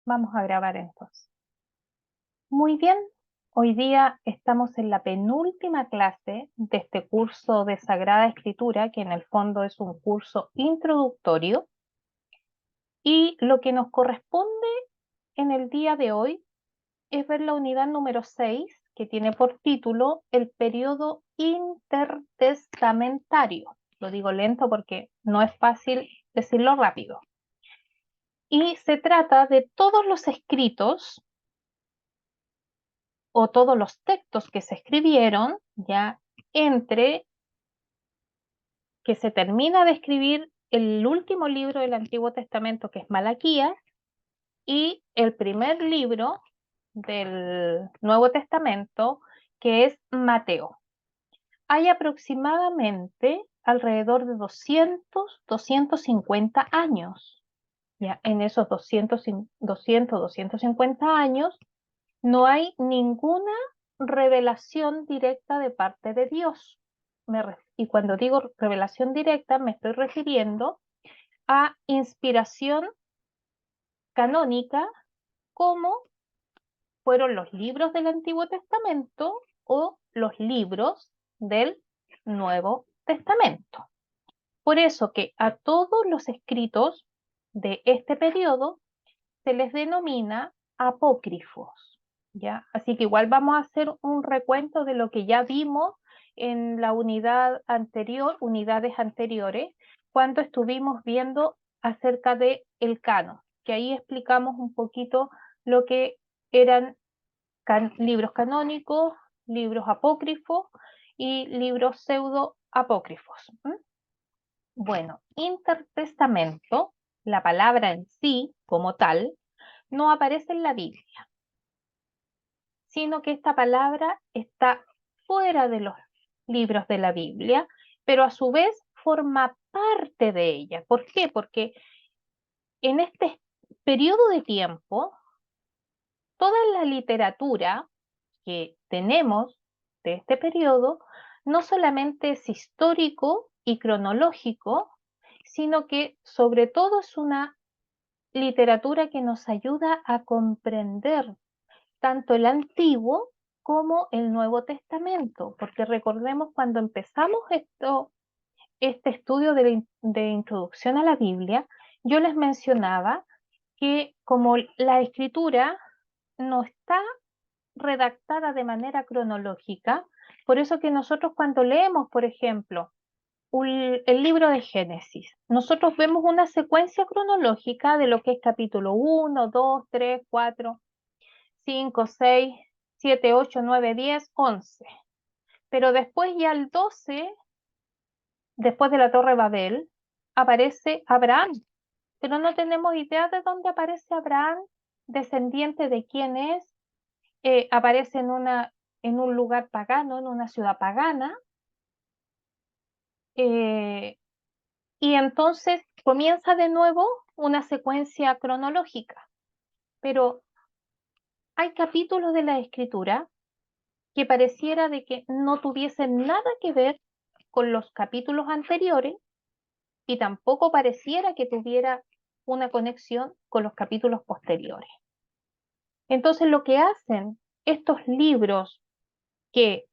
Vamos a grabar entonces. Muy bien, hoy día estamos en la penúltima clase de este curso de Sagrada Escritura, que en el fondo es un curso introductorio, y lo que nos corresponde en el día de hoy es ver la unidad número 6, que tiene por título el periodo intertestamentario. Lo digo lento porque no es fácil decirlo rápido. Y se trata de todos los escritos o todos los textos que se escribieron ya entre que se termina de escribir el último libro del Antiguo Testamento, que es Malaquías, y el primer libro del Nuevo Testamento, que es Mateo. Hay aproximadamente alrededor de 250 años. Ya en esos 250 años no hay ninguna revelación directa de parte de Dios. Y cuando digo revelación directa, me estoy refiriendo a inspiración canónica, como fueron los libros del Antiguo Testamento o los libros del Nuevo Testamento. Por eso que a todos los escritos de este periodo se les denomina apócrifos, ¿ya? Así que igual vamos a hacer un recuento de lo que ya vimos en la unidad anterior, unidades anteriores, cuando estuvimos viendo acerca de el canon, que ahí explicamos un poquito lo que eran libros canónicos, libros apócrifos y libros pseudo apócrifos. Bueno, intertestamento, la palabra en sí como tal, no aparece en la Biblia, sino que esta palabra está fuera de los libros de la Biblia, pero a su vez forma parte de ella. ¿Por qué? Porque en este periodo de tiempo, toda la literatura que tenemos de este periodo no solamente es histórico y cronológico, sino que sobre todo es una literatura que nos ayuda a comprender tanto el Antiguo como el Nuevo Testamento, porque recordemos cuando empezamos este estudio de introducción a la Biblia, yo les mencionaba que como la escritura no está redactada de manera cronológica, por eso que nosotros cuando leemos, por ejemplo, el libro de Génesis, nosotros vemos una secuencia cronológica de lo que es capítulo 1, 2, 3, 4, 5, 6, 7, 8, 9, 10, 11. Pero después ya el 12, después de la Torre Babel, aparece Abraham. Pero no tenemos idea de dónde aparece Abraham, descendiente de quién es. Aparece en un lugar pagano, en una ciudad pagana. eh, y entonces comienza de nuevo una secuencia cronológica. Pero hay capítulos de la Escritura que pareciera de que no tuviesen nada que ver con los capítulos anteriores y tampoco pareciera que tuviera una conexión con los capítulos posteriores. Entonces lo que hacen estos libros que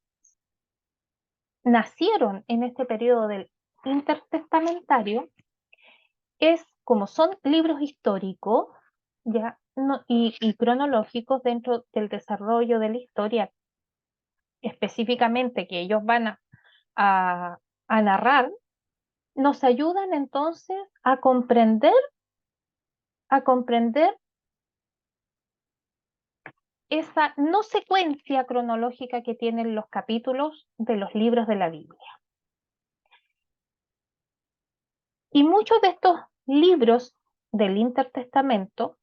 nacieron en este periodo del intertestamentario es, como son libros históricos ya, y cronológicos dentro del desarrollo de la historia, específicamente que ellos van a, a narrar, nos ayudan entonces a comprender esa no secuencia cronológica que tienen los capítulos de los libros de la Biblia. Y muchos de estos libros del Intertestamento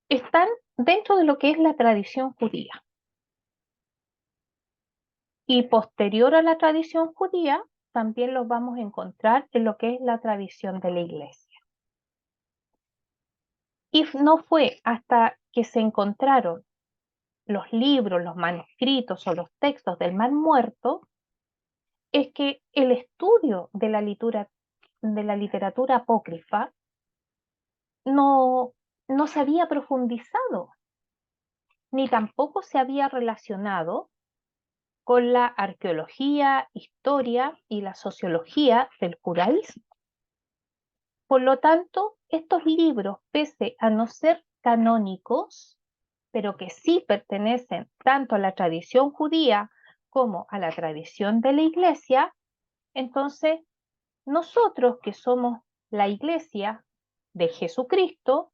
están dentro de lo que es la tradición judía. Y posterior a la tradición judía, también los vamos a encontrar en lo que es la tradición de la iglesia. Y no fue hasta que se encontraron los libros, los manuscritos o los textos del Mar Muerto, es que el estudio de la literatura apócrifa no, no se había profundizado, ni tampoco se había relacionado con la arqueología, historia y la sociología del judaísmo. Por lo tanto, estos libros, pese a no ser canónicos, pero que sí pertenecen tanto a la tradición judía como a la tradición de la Iglesia, entonces nosotros que somos la Iglesia de Jesucristo,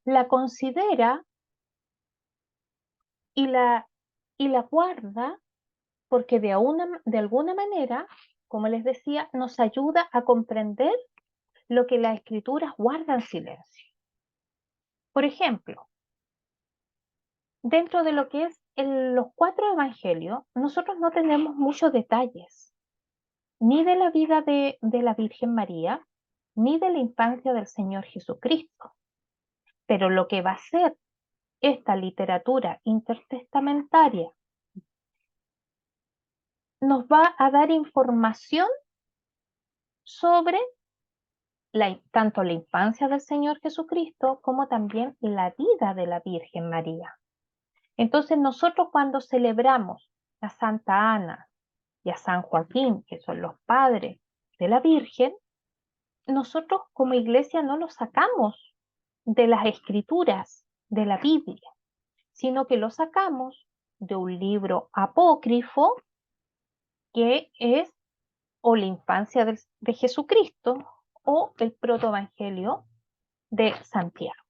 la considera y la guarda porque de alguna manera, como les decía, nos ayuda a comprender lo que las escrituras guardan silencio. Por ejemplo, dentro de lo que es los 4 evangelios, nosotros no tenemos muchos detalles, ni de la vida de la Virgen María, ni de la infancia del Señor Jesucristo. Pero lo que va a ser esta literatura intertestamentaria nos va a dar información sobre tanto la infancia del Señor Jesucristo como también la vida de la Virgen María. Entonces nosotros cuando celebramos a Santa Ana y a San Joaquín, que son los padres de la Virgen, nosotros como iglesia no lo sacamos de las escrituras de la Biblia, sino que lo sacamos de un libro apócrifo que es o la infancia de Jesucristo o el protoevangelio de Santiago.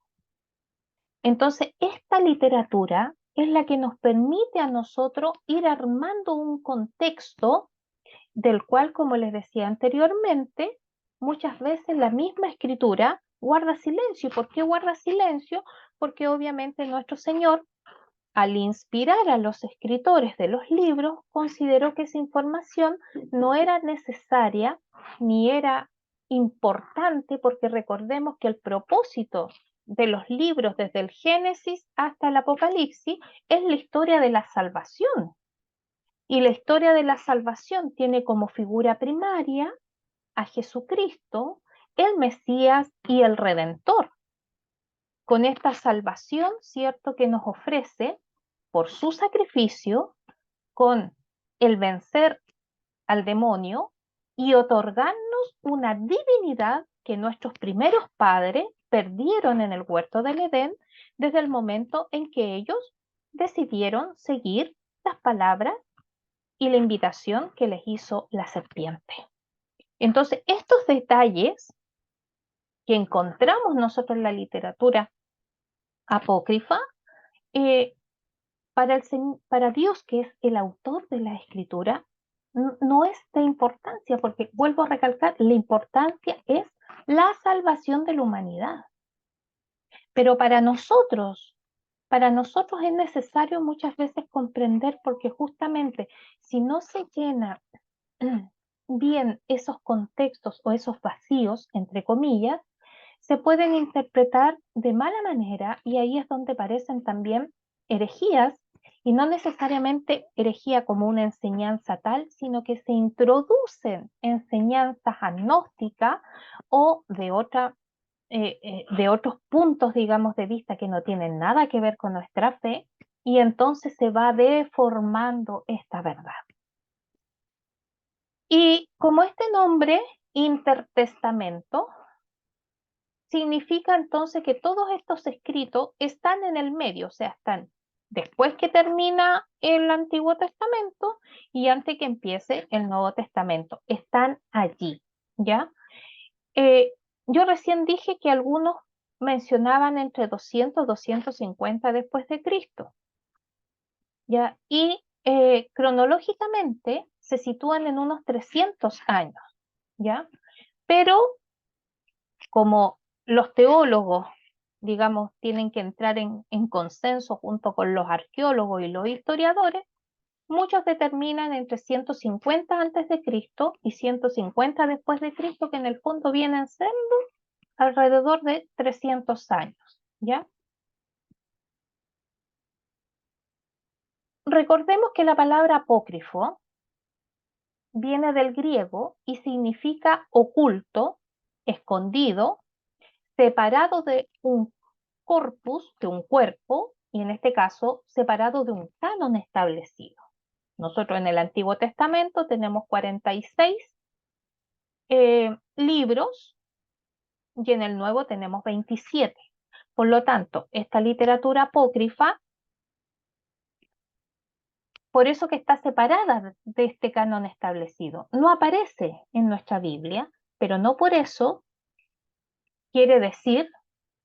Entonces, esta literatura es la que nos permite a nosotros ir armando un contexto del cual, como les decía anteriormente, muchas veces la misma escritura guarda silencio. ¿Por qué guarda silencio? Porque obviamente nuestro Señor, al inspirar a los escritores de los libros, consideró que esa información no era necesaria ni era importante, porque recordemos que el propósito de los libros desde el Génesis hasta el Apocalipsis es la historia de la salvación. Y la historia de la salvación tiene como figura primaria a Jesucristo, el Mesías y el Redentor. Con esta salvación, cierto, que nos ofrece por su sacrificio, con el vencer al demonio y otorgarnos una divinidad que nuestros primeros padres perdieron en el huerto del Edén desde el momento en que ellos decidieron seguir las palabras y la invitación que les hizo la serpiente. Entonces, estos detalles que encontramos nosotros en la literatura apócrifa, eh, para Dios, que es el autor de la escritura, no es de importancia, porque vuelvo a recalcar, la importancia es la salvación de la humanidad. Pero para nosotros es necesario muchas veces comprender, porque justamente si no se llena bien esos contextos o esos vacíos, entre comillas, se pueden interpretar de mala manera y ahí es donde aparecen también herejías, y no necesariamente herejía como una enseñanza tal, sino que se introducen enseñanzas agnósticas o de otros puntos, digamos, de vista que no tienen nada que ver con nuestra fe, y entonces se va deformando esta verdad. Y como este nombre, intertestamento, significa entonces que todos estos escritos están en el medio, o sea, están después que termina el Antiguo Testamento y antes que empiece el Nuevo Testamento. Están allí, ¿ya? Yo recién dije que algunos mencionaban entre 200 y 250 después de Cristo, ¿ya? Y cronológicamente se sitúan en unos 300 años, ¿ya? Pero como los teólogos, digamos, tienen que entrar en consenso junto con los arqueólogos y los historiadores, muchos determinan entre 150 antes de Cristo y 150 después de Cristo, que en el fondo vienen siendo alrededor de 300 años, ¿ya? Recordemos que la palabra apócrifo viene del griego y significa oculto, escondido, separado de un corpus, de un cuerpo, y en este caso separado de un canon establecido. Nosotros en el Antiguo Testamento tenemos 46 libros y en el Nuevo tenemos 27. Por lo tanto, esta literatura apócrifa, por eso que está separada de este canon establecido, no aparece en nuestra Biblia, pero no por eso quiere decir,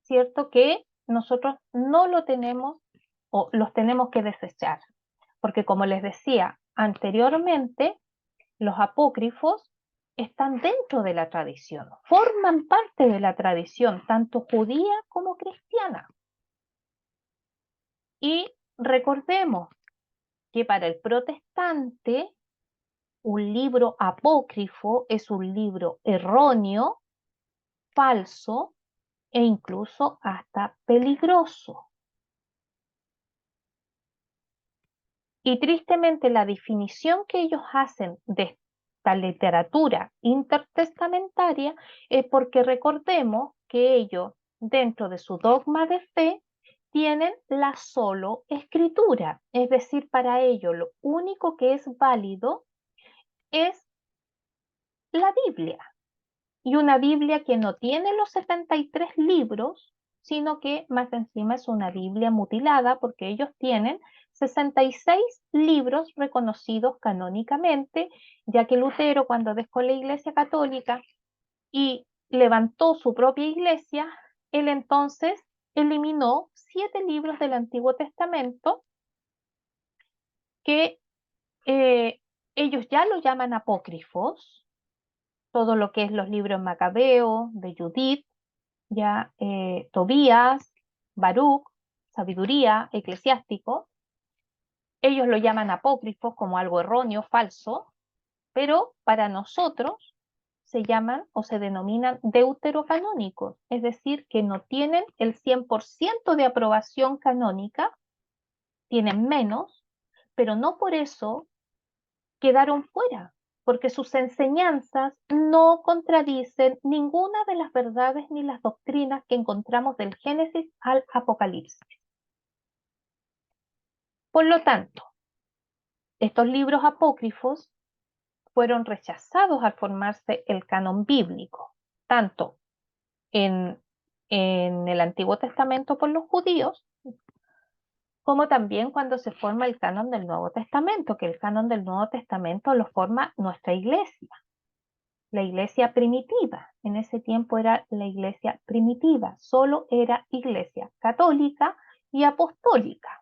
¿cierto?, que nosotros no lo tenemos o los tenemos que desechar. Porque como les decía anteriormente, los apócrifos están dentro de la tradición, forman parte de la tradición, tanto judía como cristiana. Y recordemos que para el protestante, un libro apócrifo es un libro erróneo, falso e incluso hasta peligroso. Y tristemente la definición que ellos hacen de esta literatura intertestamentaria es porque recordemos que ellos, dentro de su dogma de fe, tienen la solo escritura. Es decir, para ellos lo único que es válido es la Biblia. Y una Biblia que no tiene los 73 libros, sino que más encima es una Biblia mutilada porque ellos tienen 66 libros reconocidos canónicamente, ya que Lutero, cuando dejó la Iglesia Católica y levantó su propia iglesia, él entonces eliminó 7 libros del Antiguo Testamento que ellos ya lo llaman apócrifos, todo lo que es los libros Macabeo, de Judith, ya Tobías, Baruch, sabiduría, eclesiástico. Ellos lo llaman apócrifos como algo erróneo, falso, pero para nosotros se llaman o se denominan deuterocanónicos, es decir, que no tienen el 100% de aprobación canónica, tienen menos, pero no por eso quedaron fuera, porque sus enseñanzas no contradicen ninguna de las verdades ni las doctrinas que encontramos del Génesis al Apocalipsis. Por lo tanto, estos libros apócrifos fueron rechazados al formarse el canon bíblico, tanto en el Antiguo Testamento por los judíos, como también cuando se forma el canon del Nuevo Testamento, que el canon del Nuevo Testamento lo forma nuestra iglesia. La iglesia primitiva, en ese tiempo era la iglesia primitiva, solo era iglesia católica y apostólica.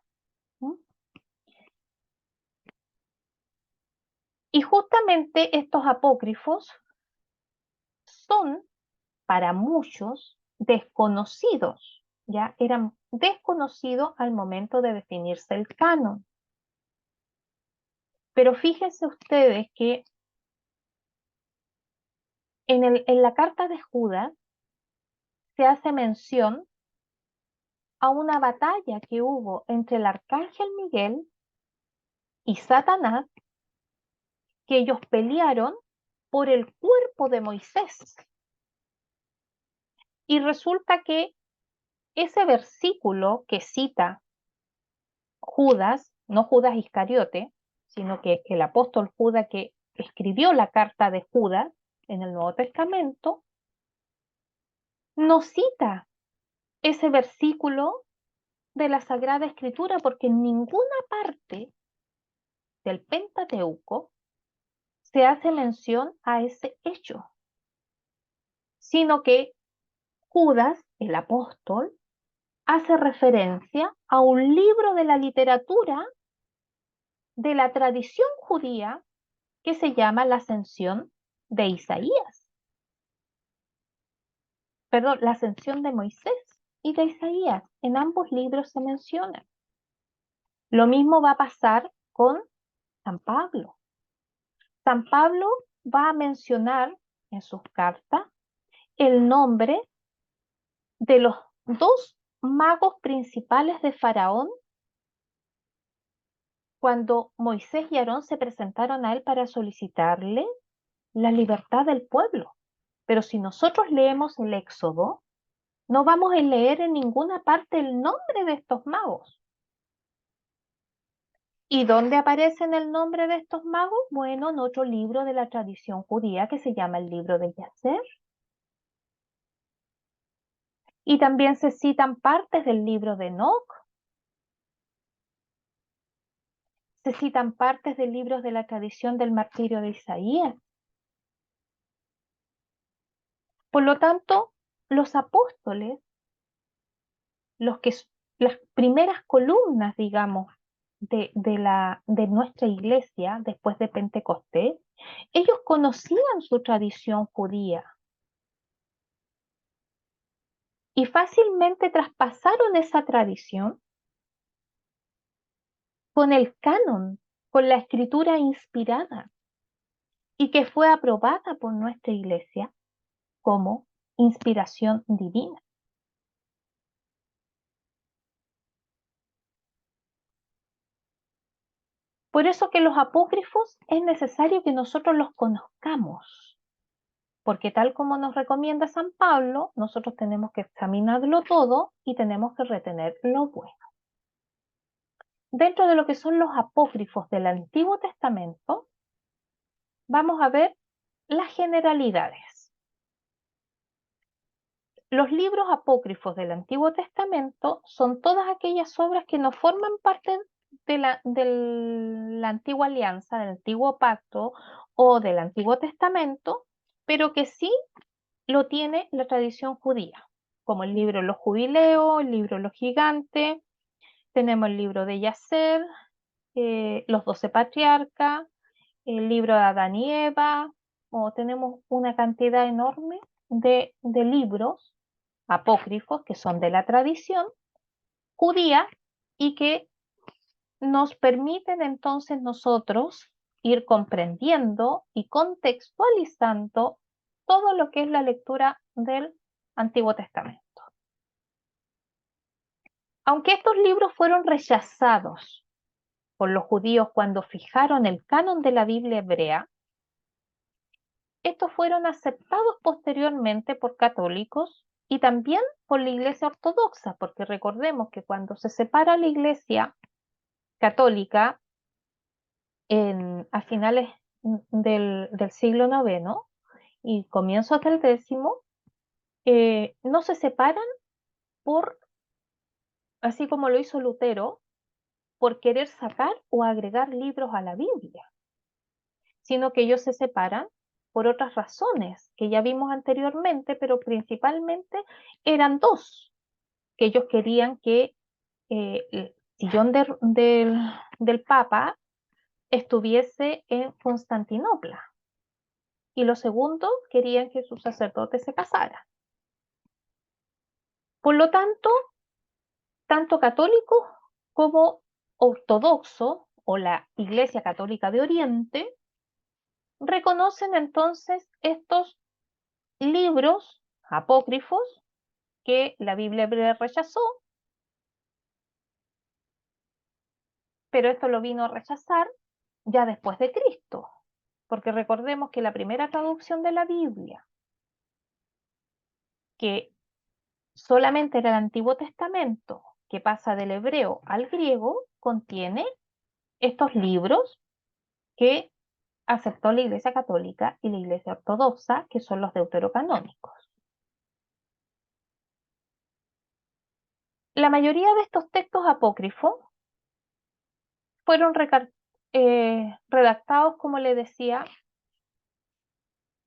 Y justamente estos apócrifos son para muchos desconocidos, ya eran desconocidos al momento de definirse el canon. Pero fíjense ustedes que en la carta de Judas se hace mención a una batalla que hubo entre el arcángel Miguel y Satanás, que ellos pelearon por el cuerpo de Moisés. Y resulta que ese versículo que cita Judas, no Judas Iscariote, sino que el apóstol Judas que escribió la carta de Judas en el Nuevo Testamento, no cita ese versículo de la Sagrada Escritura porque en ninguna parte del Pentateuco se hace mención a ese hecho, sino que Judas, el apóstol, hace referencia a un libro de la literatura de la tradición judía que se llama la Ascensión de Isaías. Perdón, la Ascensión de Moisés y de Isaías. En ambos libros se menciona. Lo mismo va a pasar con San Pablo. San Pablo va a mencionar en sus cartas el nombre de los dos magos principales de Faraón cuando Moisés y Aarón se presentaron a él para solicitarle la libertad del pueblo. Pero si nosotros leemos el Éxodo, No vamos a leer en ninguna parte el nombre de estos magos. ¿Y dónde aparece el nombre de estos magos? Bueno, en otro libro de la tradición judía que se llama el libro de Yacer. Y también se citan partes del libro de Enoc. Se citan partes de libros de la tradición del martirio de Isaías. Por lo tanto, los apóstoles, las primeras columnas, digamos, de nuestra iglesia después de Pentecostés, ellos conocían su tradición judía y fácilmente traspasaron esa tradición con el canon, con la escritura inspirada y que fue aprobada por nuestra iglesia como inspiración divina. Por eso que los apócrifos es necesario que nosotros los conozcamos, porque tal como nos recomienda San Pablo, nosotros tenemos que examinarlo todo y tenemos que retener lo bueno. Dentro de lo que son los apócrifos del Antiguo Testamento, vamos a ver las generalidades. Los libros apócrifos del Antiguo Testamento son todas aquellas obras que no forman parte de la antigua alianza, del antiguo pacto o del Antiguo Testamento, pero que sí lo tiene la tradición judía, como el libro de los jubileos, el libro de los gigantes, tenemos el libro de Yacer, los 12 patriarcas, el libro de Adán y Eva, o tenemos una cantidad enorme de libros apócrifos que son de la tradición judía y que nos permiten entonces nosotros ir comprendiendo y contextualizando todo lo que es la lectura del Antiguo Testamento. Aunque estos libros fueron rechazados por los judíos cuando fijaron el canon de la Biblia hebrea, estos fueron aceptados posteriormente por católicos y también por la Iglesia Ortodoxa, porque recordemos que cuando se separa la Iglesia Católica a finales del siglo IX y comienzos del X, no se separan por, así como lo hizo Lutero, por querer sacar o agregar libros a la Biblia, sino que ellos se separan por otras razones que ya vimos anteriormente, pero principalmente eran dos, que ellos querían que el sillón del Papa estuviese en Constantinopla. Y lo segundo, querían que sus sacerdotes se casaran. Por lo tanto, tanto católicos como ortodoxos o la Iglesia Católica de Oriente reconocen entonces estos libros apócrifos que la Biblia hebrea rechazó, pero esto lo vino a rechazar ya después de Cristo, porque recordemos que la primera traducción de la Biblia, que solamente era el Antiguo Testamento, que pasa del hebreo al griego, contiene estos libros que aceptó la Iglesia Católica y la Iglesia Ortodoxa, que son los deuterocanónicos. La mayoría de estos textos apócrifos fueron redactados, como le decía,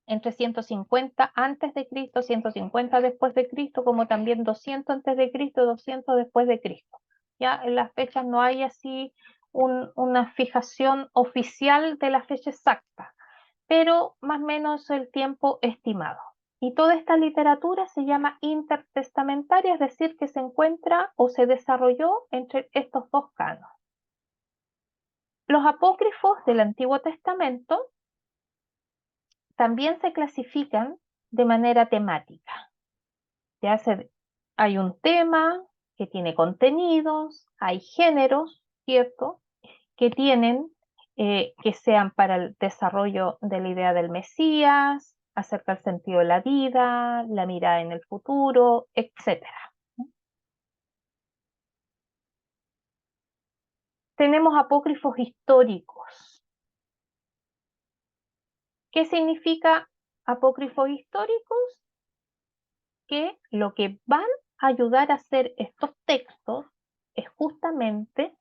entre 150 antes de Cristo, 150 después de Cristo, como también 200 antes de Cristo, 200 después de Cristo. Ya en las fechas no hay así una fijación oficial de la fecha exacta, pero más o menos el tiempo estimado. Y toda esta literatura se llama intertestamentaria, es decir, que se encuentra o se desarrolló entre estos dos cánones. Los apócrifos del Antiguo Testamento también se clasifican de manera temática. Ya hay un tema que tiene contenidos, hay géneros, ¿cierto? Que tienen, que sean para el desarrollo de la idea del Mesías, acerca del sentido de la vida, la mirada en el futuro, etc. Tenemos apócrifos históricos. ¿Qué significa apócrifos históricos? Que lo que van a ayudar a hacer estos textos es justamente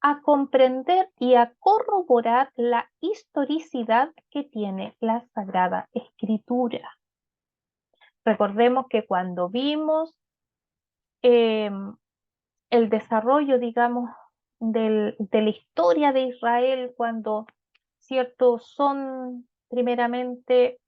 a comprender y a corroborar la historicidad que tiene la Sagrada Escritura. Recordemos que cuando vimos el desarrollo, digamos, de la historia de Israel, cuando, cierto, son primeramente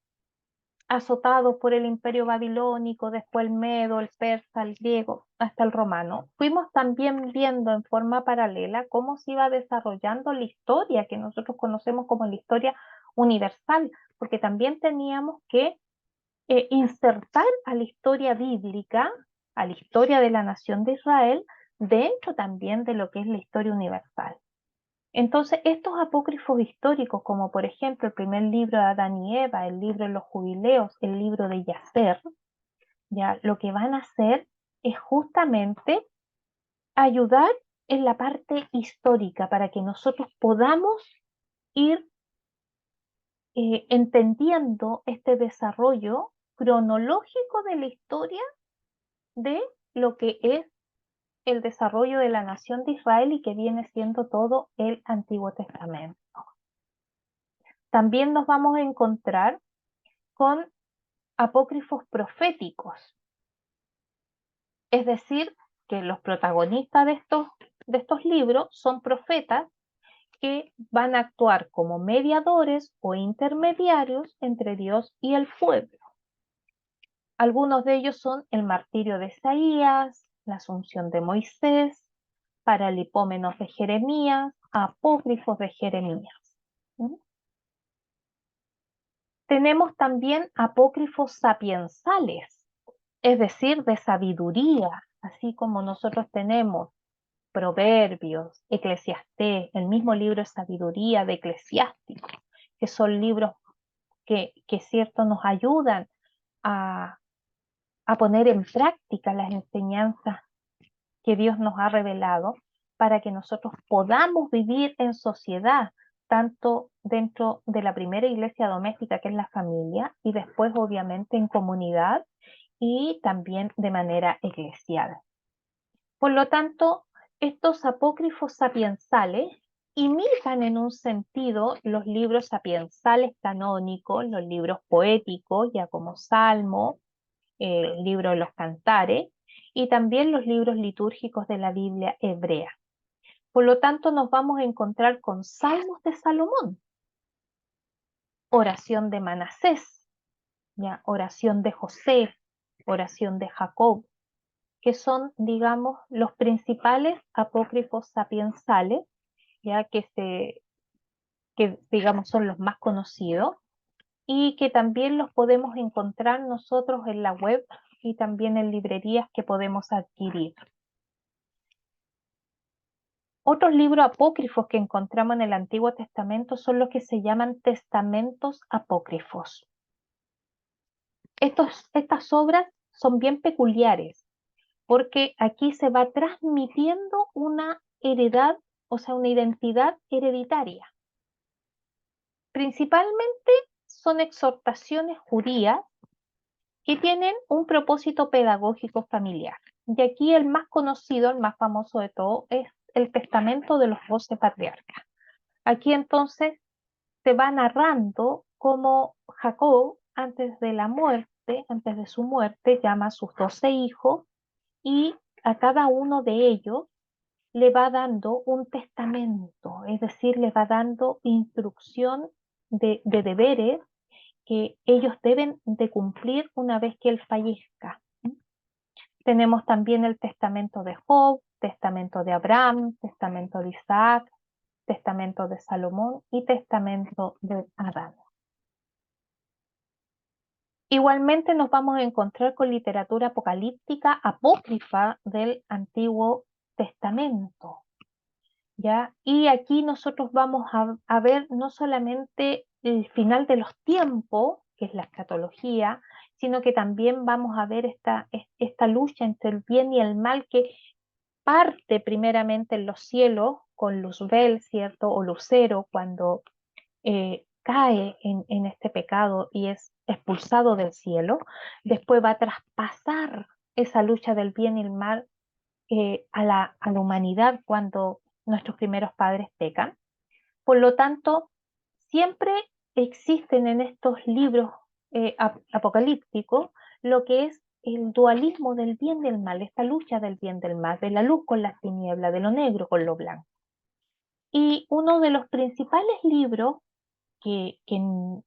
azotados por el imperio babilónico, después el medo, el persa, el griego, hasta el romano. Fuimos también viendo en forma paralela cómo se iba desarrollando la historia que nosotros conocemos como la historia universal, porque también teníamos que insertar a la historia bíblica, a la historia de la nación de Israel, dentro también de lo que es la historia universal. Entonces, estos apócrifos históricos, como por ejemplo el primer libro de Adán y Eva, el libro de los jubileos, el libro de Yacer, ya lo que van a hacer es justamente ayudar en la parte histórica para que nosotros podamos ir entendiendo este desarrollo cronológico de la historia de lo que es el desarrollo de la nación de Israel y que viene siendo todo el Antiguo Testamento. También nos vamos a encontrar con apócrifos proféticos, es decir, que los protagonistas de estos libros son profetas que van a actuar como mediadores o intermediarios entre Dios y el pueblo. Algunos de ellos son el martirio de Isaías, la asunción de Moisés, paralipómenos de Jeremías, apócrifos de Jeremías. ¿Mm? Tenemos también apócrifos sapiensales, es decir, de sabiduría, así como nosotros tenemos Proverbios, Eclesiastés, el mismo libro de sabiduría de Eclesiástico, que son libros que cierto nos ayudan a, a poner en práctica las enseñanzas que Dios nos ha revelado para que nosotros podamos vivir en sociedad, tanto dentro de la primera iglesia doméstica que es la familia y después obviamente en comunidad y también de manera eclesial. Por lo tanto, estos apócrifos sapiensales imitan en un sentido los libros sapiensales canónicos, los libros poéticos, ya como Salmo, el libro de los Cantares, y también los libros litúrgicos de la Biblia hebrea. Por lo tanto, nos vamos a encontrar con Salmos de Salomón, oración de Manasés, ¿ya? Oración de José, oración de Jacob, que son, digamos, los principales apócrifos sapiensales, ya que digamos son los más conocidos y que también los podemos encontrar nosotros en la web y también en librerías que podemos adquirir. Otros libros apócrifos que encontramos en el Antiguo Testamento son los que se llaman testamentos apócrifos. Estas obras son bien peculiares porque aquí se va transmitiendo una heredad, o sea, una identidad hereditaria. Principalmente son exhortaciones judías que tienen un propósito pedagógico familiar. Y aquí el más conocido, el más famoso de todo, es el Testamento de los 12 Patriarcas. Aquí entonces se va narrando cómo Jacob, antes de la muerte, antes de su muerte, llama a sus 12 hijos y a cada uno de ellos le va dando un testamento, es decir, le va dando instrucción de deberes que ellos deben de cumplir una vez que él fallezca. Tenemos también el testamento de Job, testamento de Abraham, testamento de Isaac, testamento de Salomón y testamento de Adán. Igualmente nos vamos a encontrar con literatura apocalíptica apócrifa del Antiguo Testamento, ¿ya? Y aquí nosotros vamos a ver no solamente el final de los tiempos, que es la escatología, sino que también vamos a ver esta lucha entre el bien y el mal que parte primeramente en los cielos con Luzbel, ¿cierto? O Lucero, cuando cae en este pecado y es expulsado del cielo. Después va a traspasar esa lucha del bien y el mal a la humanidad cuando nuestros primeros padres pecan. Por lo tanto, siempre existen en estos libros apocalípticos lo que es el dualismo del bien y del mal, esta lucha del bien y del mal, de la luz con las tinieblas, de lo negro con lo blanco. Y uno de los principales libros que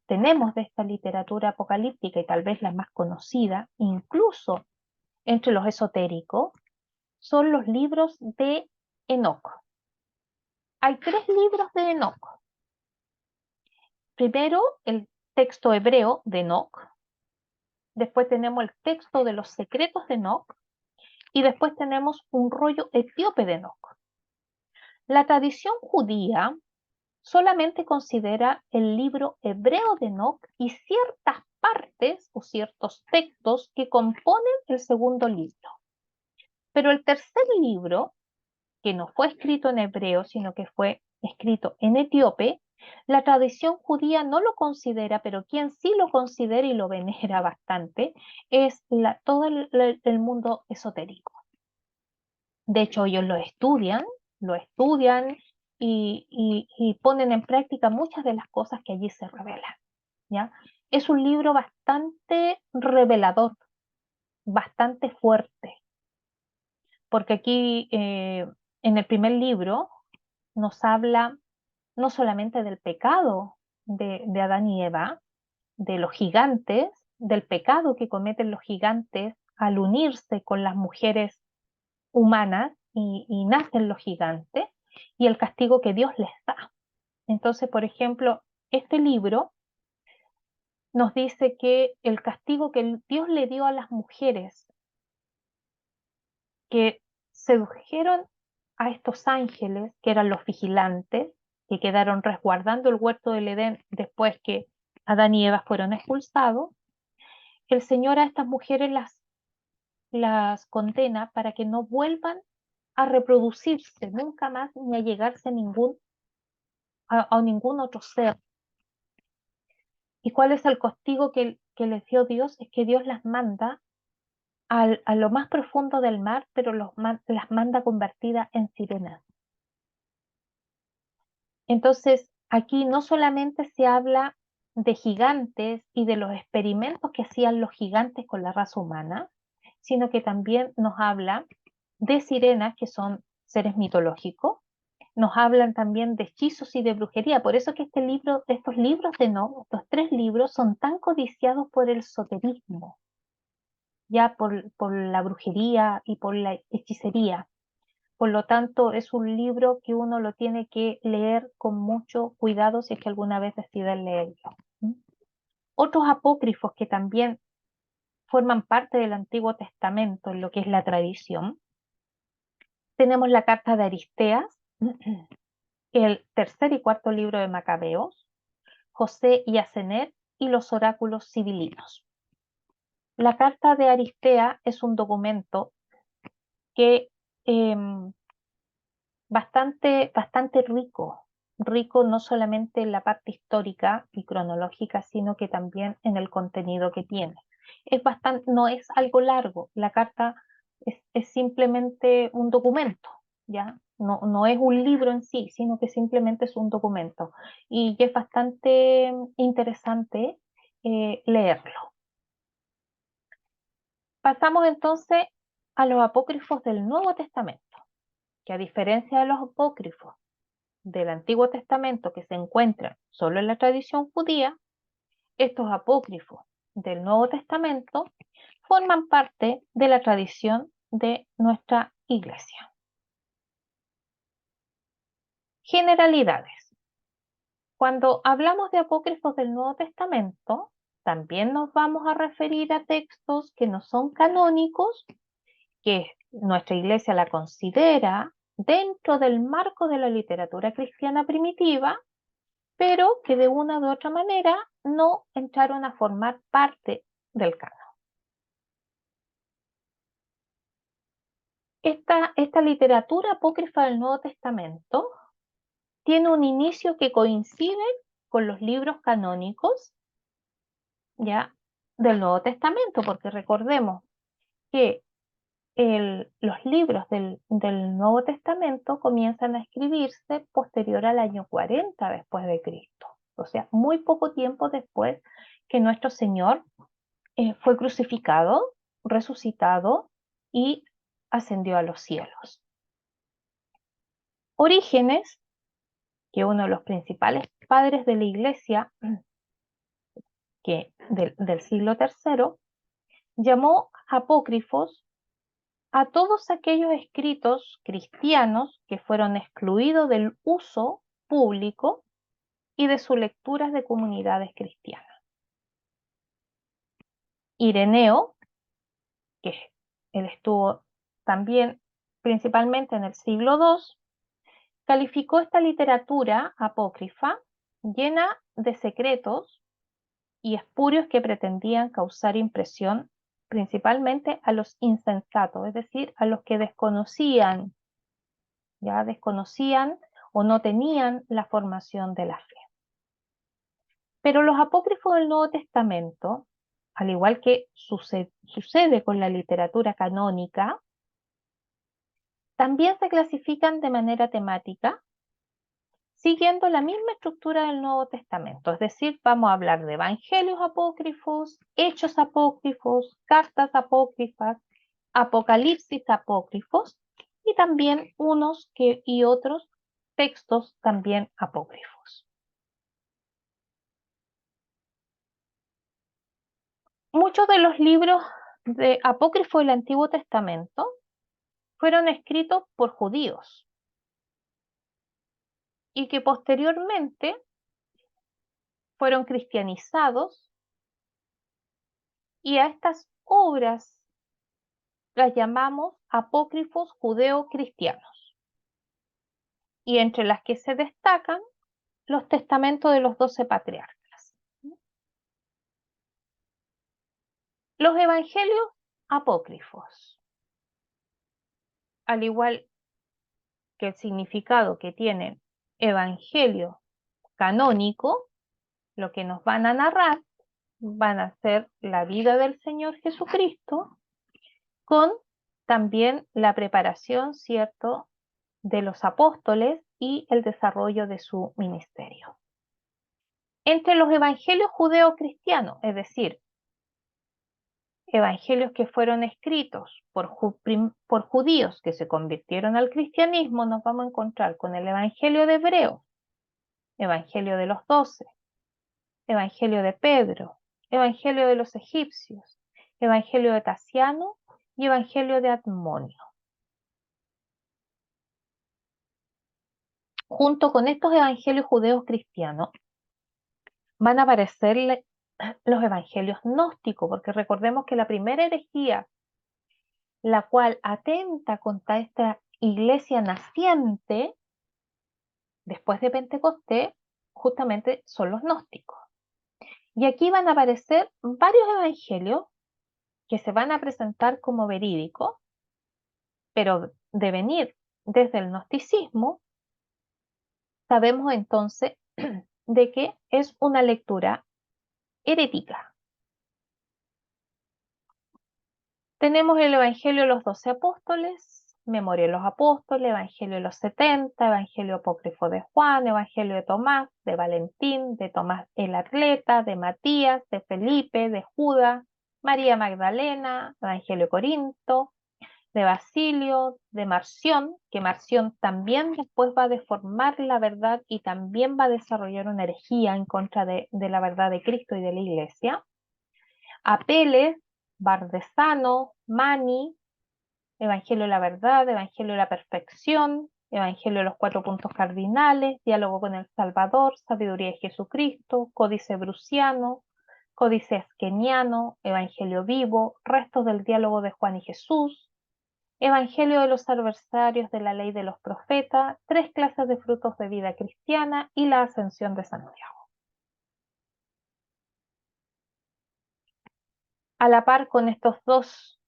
tenemos de esta literatura apocalíptica y tal vez la más conocida, incluso entre los esotéricos, son los libros de Enoc. Hay 3 libros de Enoc. Primero, el texto hebreo de Enoc, después tenemos el texto de los secretos de Enoc y después tenemos un rollo etíope de Enoc. La tradición judía solamente considera el libro hebreo de Enoc y ciertas partes o ciertos textos que componen el segundo libro. Pero el tercer libro, que no fue escrito en hebreo, sino que fue escrito en etíope, la tradición judía no lo considera, pero quien sí lo considera y lo venera bastante es todo el mundo esotérico. De hecho, ellos lo estudian y ponen en práctica muchas de las cosas que allí se revelan, ¿ya? Es un libro bastante revelador, bastante fuerte, porque aquí en el primer libro nos habla no solamente del pecado de Adán y Eva, de los gigantes, del pecado que cometen los gigantes al unirse con las mujeres humanas y nacen los gigantes y el castigo que Dios les da. Entonces, por ejemplo, este libro nos dice que el castigo que Dios le dio a las mujeres que sedujeron a estos ángeles, que eran los vigilantes, que quedaron resguardando el huerto del Edén después que Adán y Eva fueron expulsados, el Señor a estas mujeres las condena para que no vuelvan a reproducirse nunca más ni a llegarse a ningún otro ser. ¿Y cuál es el castigo que les dio Dios? Es que Dios las manda a lo más profundo del mar, pero las manda convertidas en sirenas. Entonces, aquí no solamente se habla de gigantes y de los experimentos que hacían los gigantes con la raza humana, sino que también nos habla de sirenas, que son seres mitológicos, nos hablan también de hechizos y de brujería. Por eso que estos libros de No, estos 3 libros son tan codiciados por el esoterismo, ya por la brujería y por la hechicería. Por lo tanto, es un libro que uno lo tiene que leer con mucho cuidado si es que alguna vez decide leerlo. Otros apócrifos que también forman parte del Antiguo Testamento en lo que es la tradición. Tenemos la carta de Aristeas, el tercer y cuarto libro de Macabeos, José y Asenet y los oráculos civilinos. La carta de Aristea es un documento que bastante rico no solamente en la parte histórica y cronológica, sino que también en el contenido que tiene. No es algo largo, la carta es simplemente un documento, ¿ya? No es un libro en sí, sino que simplemente es un documento y que es bastante interesante leerlo. Pasamos entonces a los apócrifos del Nuevo Testamento, que a diferencia de los apócrifos del Antiguo Testamento que se encuentran solo en la tradición judía, estos apócrifos del Nuevo Testamento forman parte de la tradición de nuestra iglesia. Generalidades. Cuando hablamos de apócrifos del Nuevo Testamento, también nos vamos a referir a textos que no son canónicos, que nuestra iglesia la considera dentro del marco de la literatura cristiana primitiva, pero que de una u otra manera no entraron a formar parte del canon. Esta literatura apócrifa del Nuevo Testamento tiene un inicio que coincide con los libros canónicos ya del Nuevo Testamento, porque recordemos que los libros del Nuevo Testamento comienzan a escribirse posterior al año 40 después de Cristo, o sea, muy poco tiempo después que nuestro Señor fue crucificado, resucitado y ascendió a los cielos. Orígenes, que uno de los principales padres de la Iglesia del siglo III, llamó apócrifos a todos aquellos escritos cristianos que fueron excluidos del uso público y de sus lecturas de comunidades cristianas. Ireneo, que él estuvo también principalmente en el siglo II, calificó esta literatura apócrifa llena de secretos y espurios que pretendían causar impresión principalmente a los insensatos, es decir, a los que desconocían o no tenían la formación de la fe. Pero los apócrifos del Nuevo Testamento, al igual que sucede con la literatura canónica, también se clasifican de manera temática, siguiendo la misma estructura del Nuevo Testamento. Es decir, vamos a hablar de evangelios apócrifos, hechos apócrifos, cartas apócrifas, apocalipsis apócrifos y también unos y otros textos también apócrifos. Muchos de los libros de apócrifo del Antiguo Testamento fueron escritos por judíos y que posteriormente fueron cristianizados, y a estas obras las llamamos apócrifos judeo-cristianos, y entre las que se destacan los testamentos de los 12 patriarcas. Los evangelios apócrifos, al igual que el significado que tienen evangelio canónico, lo que nos van a narrar van a ser la vida del Señor Jesucristo con también la preparación, ¿cierto?, de los apóstoles y el desarrollo de su ministerio. Entre los evangelios judeo-cristianos, es decir, evangelios que fueron escritos por judíos que se convirtieron al cristianismo, nos vamos a encontrar con el evangelio de Hebreo, evangelio de los 12, evangelio de Pedro, evangelio de los egipcios, evangelio de Tasiano y evangelio de Admonio. Junto con estos evangelios judeos cristianos van a aparecer los evangelios gnósticos, porque recordemos que la primera herejía, la cual atenta contra esta iglesia naciente después de Pentecostés, justamente son los gnósticos. Y aquí van a aparecer varios evangelios que se van a presentar como verídicos, pero de venir desde el gnosticismo, sabemos entonces de que es una lectura herética. Tenemos el Evangelio de los 12 apóstoles, Memoria de los Apóstoles, Evangelio de los 70, Evangelio apócrifo de Juan, Evangelio de Tomás, de Valentín, de Tomás el Atleta, de Matías, de Felipe, de Judas, María Magdalena, Evangelio de Corinto, de Basilio, de Marción, que Marción también después va a deformar la verdad y también va a desarrollar una herejía en contra de la verdad de Cristo y de la Iglesia. Apeles, Bardesano, Mani, Evangelio de la Verdad, Evangelio de la Perfección, Evangelio de los 4 puntos cardinales, Diálogo con el Salvador, Sabiduría de Jesucristo, Códice Bruciano, Códice Esqueniano, Evangelio Vivo, Restos del Diálogo de Juan y Jesús, Evangelio de los adversarios de la ley de los profetas, 3 clases de frutos de vida cristiana y la ascensión de Santiago. A la par con estos dos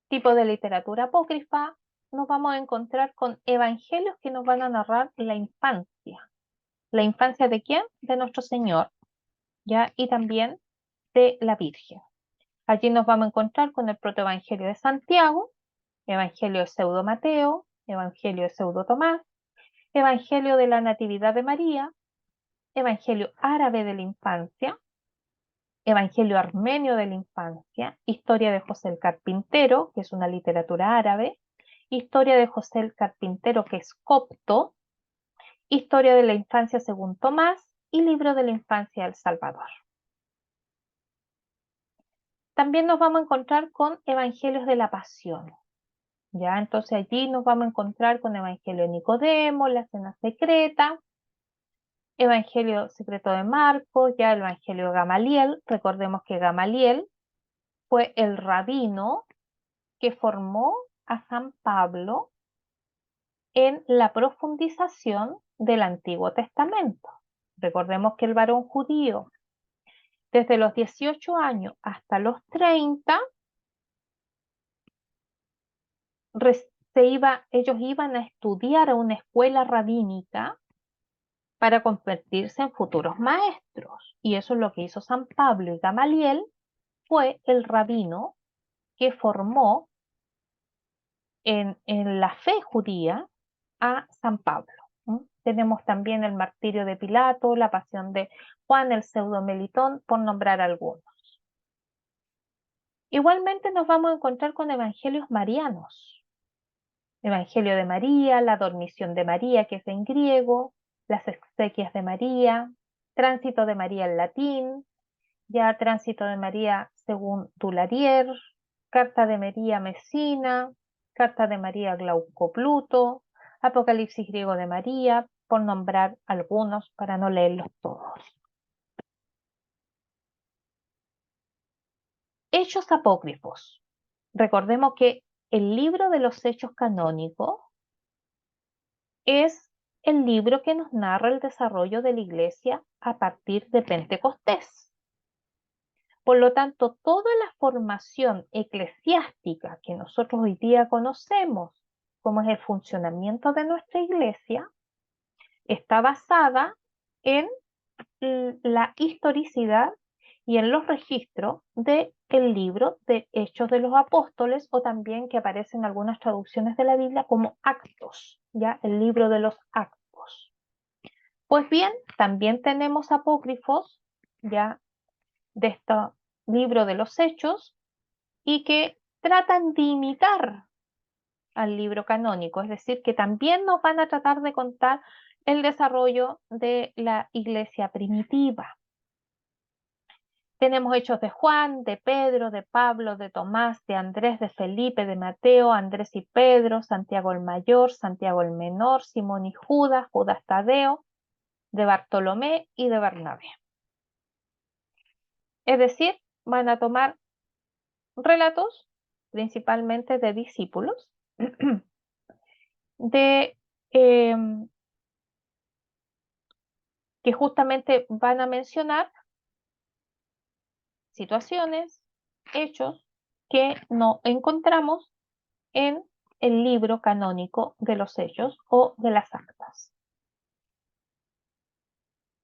tipos de literatura apócrifa, nos vamos a encontrar con evangelios que nos van a narrar la infancia. ¿La infancia de quién? De nuestro Señor, ¿ya? Y también de la Virgen. Allí nos vamos a encontrar con el protoevangelio de Santiago, evangelio de Pseudo Mateo, evangelio de Pseudo Tomás, evangelio de la Natividad de María, evangelio árabe de la infancia, evangelio armenio de la infancia, historia de José el Carpintero, que es una literatura árabe, historia de José el Carpintero, que es copto, historia de la infancia según Tomás y libro de la infancia del Salvador. También nos vamos a encontrar con evangelios de la pasión. Ya, entonces allí nos vamos a encontrar con evangelio de Nicodemo, la cena secreta, evangelio secreto de Marcos, ya el evangelio de Gamaliel. Recordemos que Gamaliel fue el rabino que formó a San Pablo en la profundización del Antiguo Testamento. Recordemos que el varón judío, desde los 18 años hasta los 30, ellos iban a estudiar a una escuela rabínica para convertirse en futuros maestros. Y eso es lo que hizo San Pablo, y Gamaliel fue el rabino que formó en la fe judía a San Pablo. Tenemos también el martirio de Pilato, la pasión de Juan, el pseudo Melitón, por nombrar algunos. Igualmente nos vamos a encontrar con evangelios marianos. Evangelio de María, la dormición de María, que es en griego, las exequias de María, tránsito de María en latín, ya tránsito de María según Dularier, carta de María Messina, carta de María Glauco Pluto, Apocalipsis griego de María, por nombrar algunos para no leerlos todos. Hechos apócrifos. Recordemos que el libro de los hechos canónicos es el libro que nos narra el desarrollo de la iglesia a partir de Pentecostés. Por lo tanto, toda la formación eclesiástica que nosotros hoy día conocemos, como es el funcionamiento de nuestra iglesia, está basada en la historicidad y en los registros del libro de Hechos de los Apóstoles, o también que aparece en algunas traducciones de la Biblia como Actos, ya el libro de los Actos. Pues bien, también tenemos apócrifos ya de este libro de los Hechos y que tratan de imitar al libro canónico, es decir, que también nos van a tratar de contar el desarrollo de la iglesia primitiva. Tenemos hechos de Juan, de Pedro, de Pablo, de Tomás, de Andrés, de Felipe, de Mateo, Andrés y Pedro, Santiago el Mayor, Santiago el Menor, Simón y Judas, Judas Tadeo, de Bartolomé y de Bernabé. Es decir, van a tomar relatos principalmente de discípulos de que justamente van a mencionar situaciones, hechos que no encontramos en el libro canónico de los hechos o de las actas.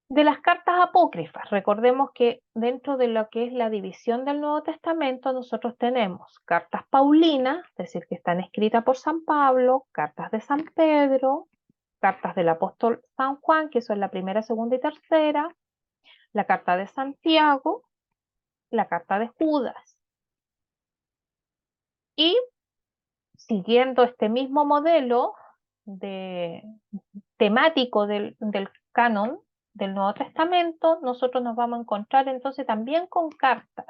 De las cartas apócrifas, recordemos que dentro de lo que es la división del Nuevo Testamento, nosotros tenemos cartas paulinas, es decir, que están escritas por San Pablo, cartas de San Pedro, cartas del apóstol San Juan, que son la primera, segunda y tercera, la carta de Santiago, la carta de Judas. Y siguiendo este mismo modelo temático del canon del Nuevo Testamento, nosotros nos vamos a encontrar entonces también con cartas,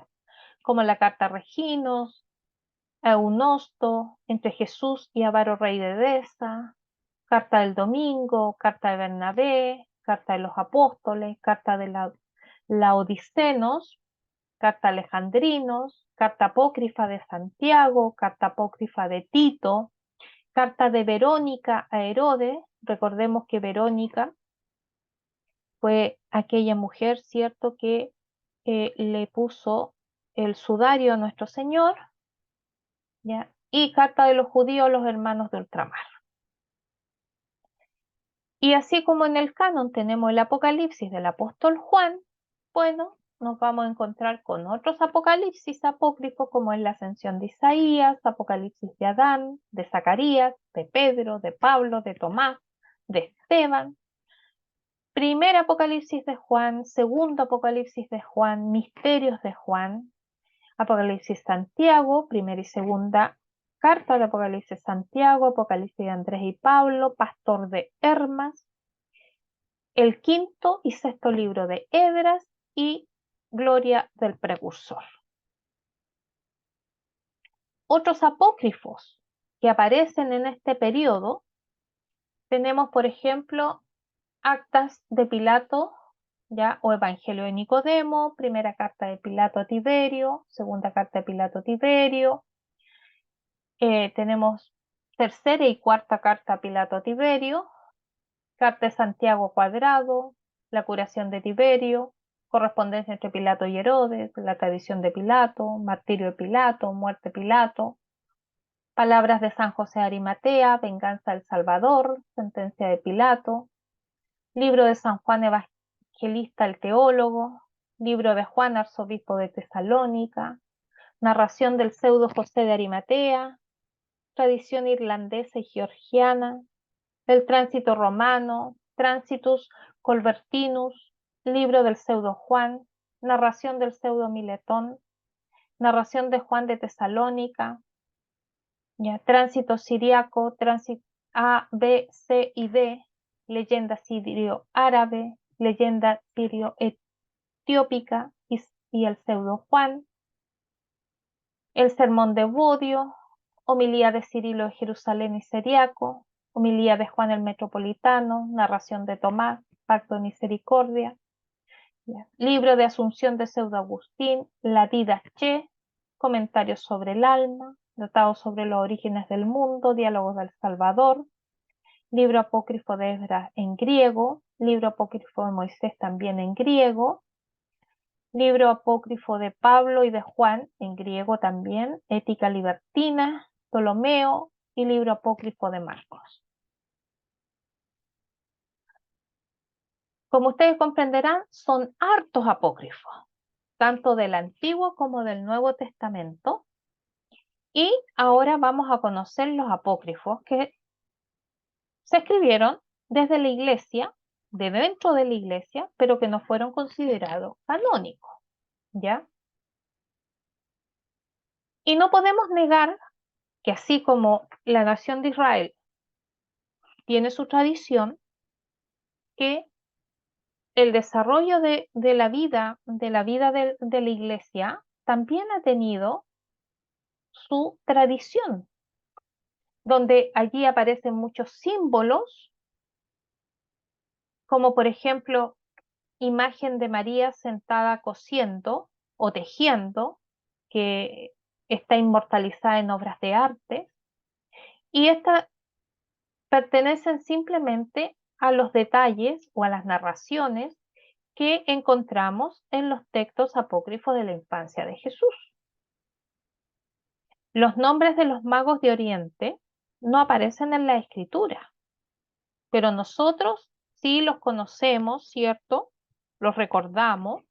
como la carta a Reginos, a Eunosto, entre Jesús y Avaro rey de Edesa, carta del Domingo, carta de Bernabé, carta de los apóstoles, carta de la Laodicenos, carta a Alejandrinos, carta apócrifa de Santiago, carta apócrifa de Tito, carta de Verónica a Herodes. Recordemos que Verónica fue aquella mujer, ¿cierto?, que le puso el sudario a nuestro Señor, ¿ya? Y carta de los judíos a los hermanos de ultramar. Y así como en el canon tenemos el Apocalipsis del apóstol Juan, bueno, nos vamos a encontrar con otros apocalipsis apócrifos como es la ascensión de Isaías, Apocalipsis de Adán, de Zacarías, de Pedro, de Pablo, de Tomás, de Esteban. Primer Apocalipsis de Juan, segundo Apocalipsis de Juan, misterios de Juan, Apocalipsis Santiago, primera y segunda carta de Apocalipsis Santiago, Apocalipsis de Andrés y Pablo, Pastor de Hermas, el quinto y sexto libro de Esdras y Gloria del Precursor. Otros apócrifos que aparecen en este periodo, tenemos por ejemplo Actas de Pilato, ¿ya? O Evangelio de Nicodemo, primera carta de Pilato a Tiberio, segunda carta de Pilato a Tiberio, tenemos tercera y cuarta carta a Pilato a Tiberio, carta de Santiago Cuadrado, la curación de Tiberio, correspondencia entre Pilato y Herodes, la tradición de Pilato, martirio de Pilato, muerte de Pilato, palabras de San José de Arimatea, venganza del Salvador, sentencia de Pilato, libro de San Juan Evangelista el teólogo, libro de Juan arzobispo de Tesalónica, narración del pseudo José de Arimatea, tradición irlandesa y georgiana, el tránsito romano, Tránsitus Colbertinus, libro del pseudo Juan, narración del pseudo Miletón, narración de Juan de Tesalónica, ya, tránsito siriaco, tránsito A, B, C y D, leyenda sirio-árabe, leyenda sirio-etiópica y el pseudo Juan, el sermón de Bodio, homilía de Cirilo de Jerusalén y Ceriaco, homilía de Juan el Metropolitano, narración de Tomás, pacto de misericordia, libro de Asunción de Pseudo Agustín, la Didache, comentarios sobre el alma, tratado sobre los orígenes del mundo, diálogos del Salvador, libro apócrifo de Esdras en griego, libro apócrifo de Moisés también en griego, libro apócrifo de Pablo y de Juan en griego también, Ética Libertina, Ptolomeo y libro apócrifo de Marcos. Como ustedes comprenderán, son hartos apócrifos, tanto del Antiguo como del Nuevo Testamento. Y ahora vamos a conocer los apócrifos que se escribieron desde la iglesia, de dentro de la iglesia, pero que no fueron considerados canónicos, ¿ya? Y no podemos negar que así como la nación de Israel tiene su tradición, que el desarrollo de la vida de la iglesia también ha tenido su tradición, donde allí aparecen muchos símbolos, como por ejemplo imagen de María sentada cosiendo o tejiendo, que está inmortalizada en obras de arte, y estas pertenecen simplemente a los detalles o a las narraciones que encontramos en los textos apócrifos de la infancia de Jesús. Los nombres de los magos de Oriente no aparecen en la escritura, pero nosotros sí los conocemos, ¿cierto? Los recordamos,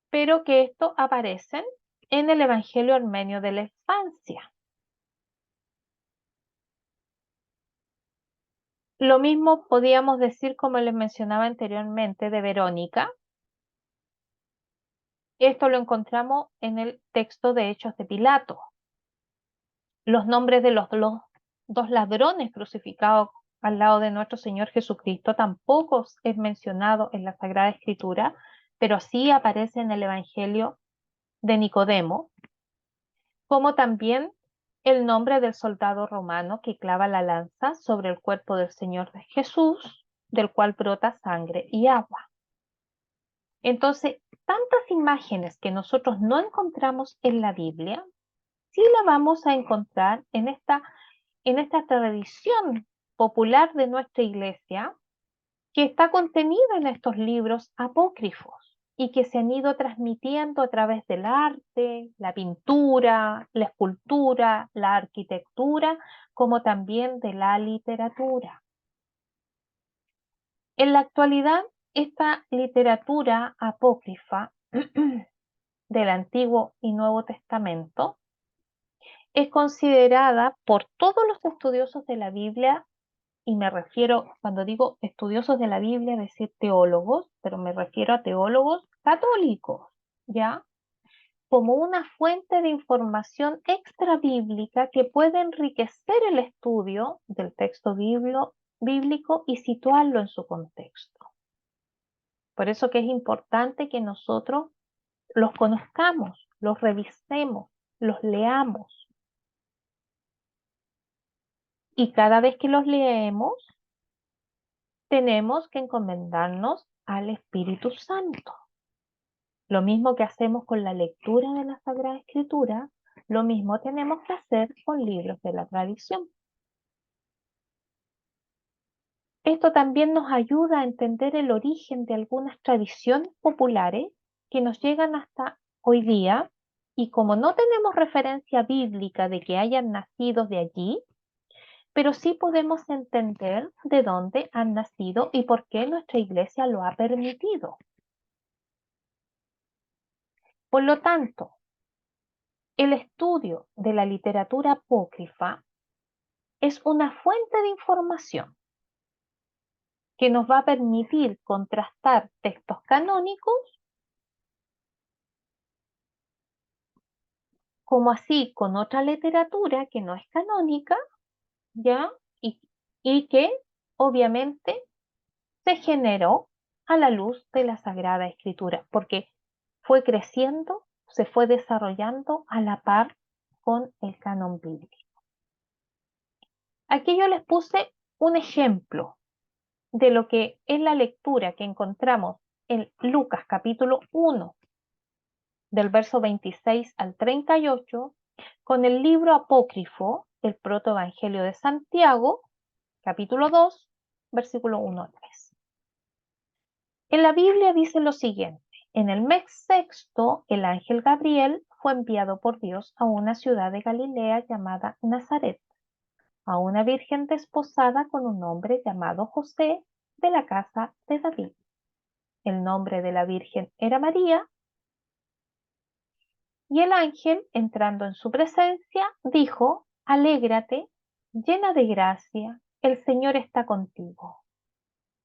pero que estos aparecen en el Evangelio armenio de la infancia. Lo mismo podíamos decir, como les mencionaba anteriormente, de Verónica. Esto lo encontramos en el texto de Hechos de Pilato. Los nombres de los dos ladrones crucificados al lado de nuestro Señor Jesucristo tampoco es mencionado en la Sagrada Escritura, pero sí aparece en el Evangelio de Nicodemo, como también el nombre del soldado romano que clava la lanza sobre el cuerpo del Señor Jesús, del cual brota sangre y agua. Entonces, tantas imágenes que nosotros no encontramos en la Biblia, sí la vamos a encontrar en esta tradición popular de nuestra iglesia, que está contenida en estos libros apócrifos y que se han ido transmitiendo a través del arte, la pintura, la escultura, la arquitectura, como también de la literatura. En la actualidad, esta literatura apócrifa del Antiguo y Nuevo Testamento es considerada por todos los estudiosos de la Biblia, y me refiero, cuando digo estudiosos de la Biblia, decir teólogos, pero me refiero a teólogos católicos, ¿ya? Como una fuente de información extra bíblica que puede enriquecer el estudio del texto bíblico y situarlo en su contexto. Por eso que es importante que nosotros los conozcamos, los revisemos, los leamos. Y cada vez que los leemos, tenemos que encomendarnos al Espíritu Santo. Lo mismo que hacemos con la lectura de la Sagrada Escritura, lo mismo tenemos que hacer con libros de la tradición. Esto también nos ayuda a entender el origen de algunas tradiciones populares que nos llegan hasta hoy día, y como no tenemos referencia bíblica de que hayan nacido de allí, pero sí podemos entender de dónde han nacido y por qué nuestra iglesia lo ha permitido. Por lo tanto, el estudio de la literatura apócrifa es una fuente de información que nos va a permitir contrastar textos canónicos, como así con otra literatura que no es canónica, ¿ya? Y que obviamente se generó a la luz de la Sagrada Escritura, porque fue creciendo, se fue desarrollando a la par con el canon bíblico. Aquí yo les puse un ejemplo de lo que es la lectura que encontramos en Lucas capítulo 1, del verso 26 al 38, con el libro apócrifo, el protoevangelio de Santiago, capítulo 2, versículo 1 al 3. En la Biblia dice lo siguiente: en el mes sexto, el ángel Gabriel fue enviado por Dios a una ciudad de Galilea llamada Nazaret, a una virgen desposada con un hombre llamado José, de la casa de David. El nombre de la virgen era María. Y el ángel, entrando en su presencia, dijo: alégrate, llena de gracia, el Señor está contigo.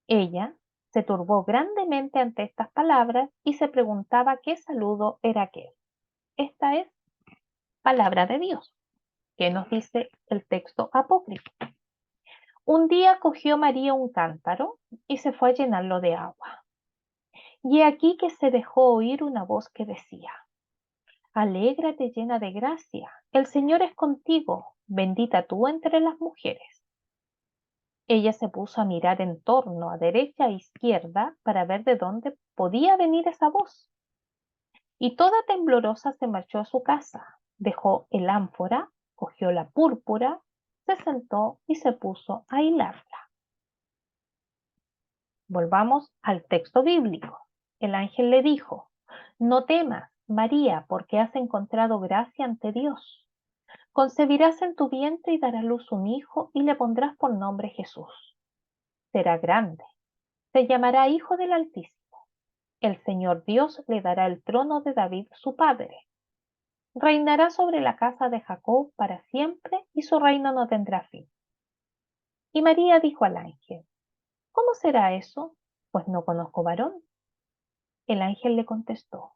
Ella se turbó grandemente ante estas palabras y se preguntaba qué saludo era aquel. Esta es palabra de Dios, que nos dice el texto apócrifo. Un día cogió María un cántaro y se fue a llenarlo de agua. Y aquí que se dejó oír una voz que decía: alégrate, llena de gracia, el Señor es contigo, bendita tú entre las mujeres. Ella se puso a mirar en torno, a derecha e izquierda, para ver de dónde podía venir esa voz. Y toda temblorosa se marchó a su casa, dejó el ánfora, cogió la púrpura, se sentó y se puso a hilarla. Volvamos al texto bíblico. El ángel le dijo: no temas, María, porque has encontrado gracia ante Dios. Concebirás en tu vientre y darás a luz un hijo y le pondrás por nombre Jesús. Será grande, se llamará Hijo del Altísimo. El Señor Dios le dará el trono de David su padre. Reinará sobre la casa de Jacob para siempre y su reino no tendrá fin. Y María dijo al ángel: ¿cómo será eso? Pues no conozco varón. El ángel le contestó: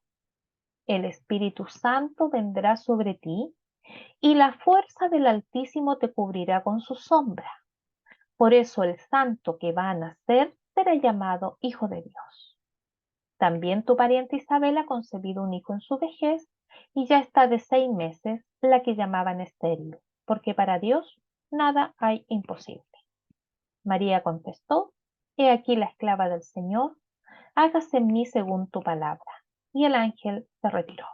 el Espíritu Santo vendrá sobre ti y la fuerza del Altísimo te cubrirá con su sombra. Por eso el santo que va a nacer será llamado Hijo de Dios. También tu pariente Isabel ha concebido un hijo en su vejez y ya está de 6 meses, la que llamaban estéril, porque para Dios nada hay imposible. María contestó: he aquí la esclava del Señor, hágase en mí según tu palabra. y el ángel se retiró.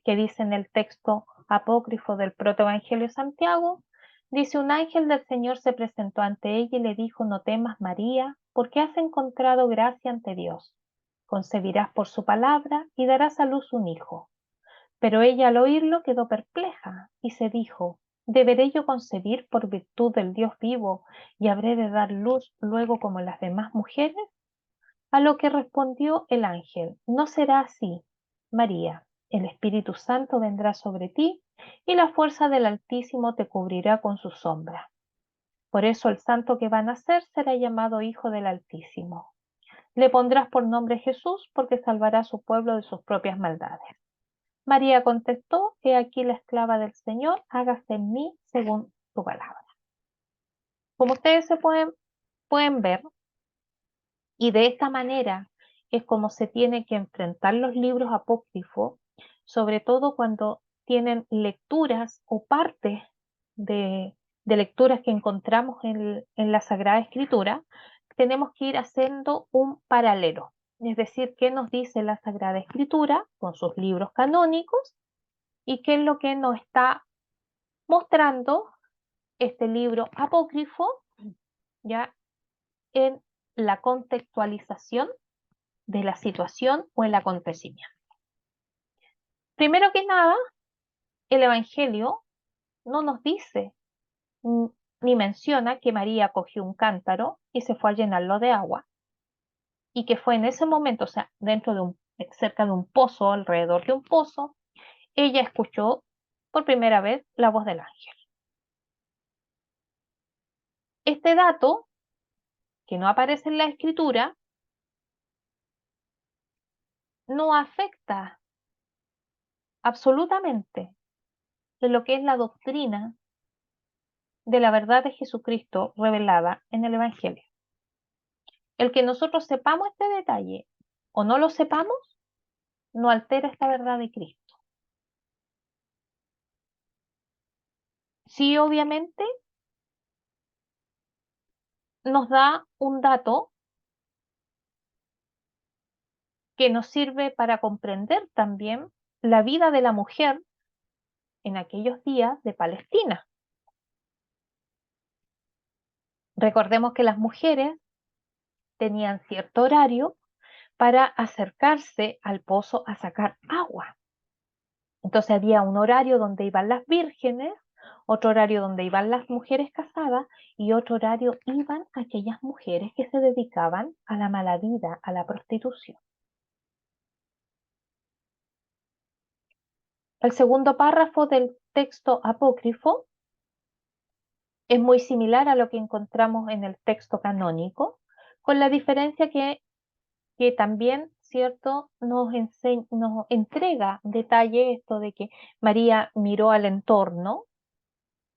Que dice en el texto apócrifo del protoevangelio de Santiago, dice: un ángel del Señor se presentó ante ella y le dijo: no temas, María, porque has encontrado gracia ante Dios. Concebirás por su palabra y darás a luz un hijo. Pero ella al oírlo quedó perpleja y se dijo: ¿deberé yo concebir por virtud del Dios vivo y habré de dar luz luego como las demás mujeres? A lo que respondió el ángel: no será así, María. El Espíritu Santo vendrá sobre ti y la fuerza del Altísimo te cubrirá con su sombra. Por eso el santo que va a nacer será llamado Hijo del Altísimo. Le pondrás por nombre Jesús, porque salvará a su pueblo de sus propias maldades. María contestó: he aquí la esclava del Señor, hágase en mí según tu palabra. Como ustedes pueden ver, y de esta manera es como se tiene que enfrentar los libros apócrifos, sobre todo cuando tienen lecturas o partes de lecturas que encontramos en la Sagrada Escritura. Tenemos que ir haciendo un paralelo, es decir, qué nos dice la Sagrada Escritura con sus libros canónicos y qué es lo que nos está mostrando este libro apócrifo, ya en la contextualización de la situación o el acontecimiento. Primero que nada, el Evangelio no nos dice ni menciona que María cogió un cántaro y se fue a llenarlo de agua y que fue en ese momento, o sea, cerca de un pozo, alrededor de un pozo, ella escuchó por primera vez la voz del ángel. Este dato, que no aparece en la escritura, no afecta absolutamente en lo que es la doctrina de la verdad de Jesucristo revelada en el Evangelio. El que nosotros sepamos este detalle o no lo sepamos, no altera esta verdad de Cristo. Sí, obviamente, nos da un dato que nos sirve para comprender también la vida de la mujer en aquellos días de Palestina. Recordemos que las mujeres tenían cierto horario para acercarse al pozo a sacar agua. Entonces había un horario donde iban las vírgenes, otro horario donde iban las mujeres casadas y otro horario iban aquellas mujeres que se dedicaban a la mala vida, a la prostitución. El segundo párrafo del texto apócrifo es muy similar a lo que encontramos en el texto canónico, con la diferencia que también, ¿cierto?, nos entrega detalle esto de que María miró al entorno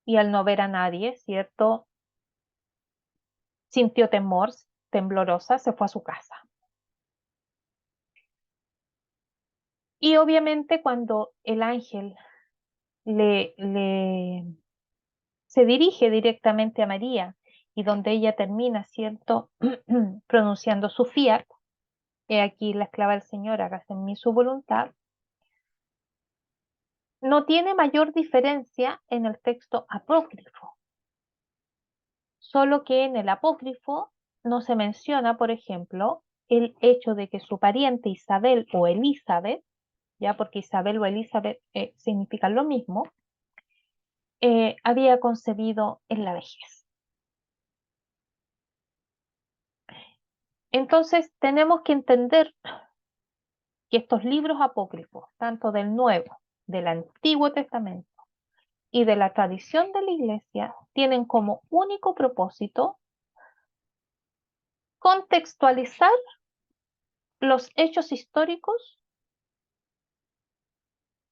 y al no ver a nadie, ¿cierto?, sintió temor, temblorosa, se fue a su casa. Y obviamente cuando el ángel se dirige directamente a María y donde ella termina, ¿cierto?, pronunciando su fiat, he aquí la esclava del Señor, hágase en mí su voluntad, no tiene mayor diferencia en el texto apócrifo, solo que en el apócrifo no se menciona, por ejemplo, el hecho de que su pariente Isabel o Elizabeth, ya porque Isabel o Elizabeth significan lo mismo, había concebido en la vejez. Entonces tenemos que entender que estos libros apócrifos, tanto del Nuevo, del Antiguo Testamento y de la tradición de la Iglesia, tienen como único propósito contextualizar los hechos históricos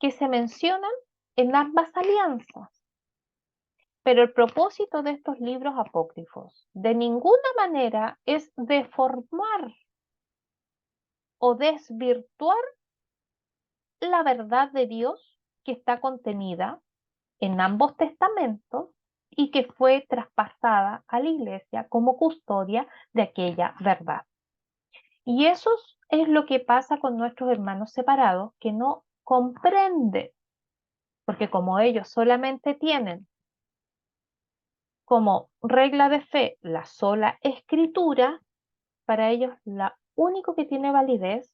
que se mencionan en ambas alianzas. Pero el propósito de estos libros apócrifos de ninguna manera es deformar o desvirtuar la verdad de Dios que está contenida en ambos testamentos y que fue traspasada a la Iglesia como custodia de aquella verdad. Y eso es lo que pasa con nuestros hermanos separados, que no comprenden, porque como ellos solamente tienen como regla de fe la sola escritura, para ellos la único que tiene validez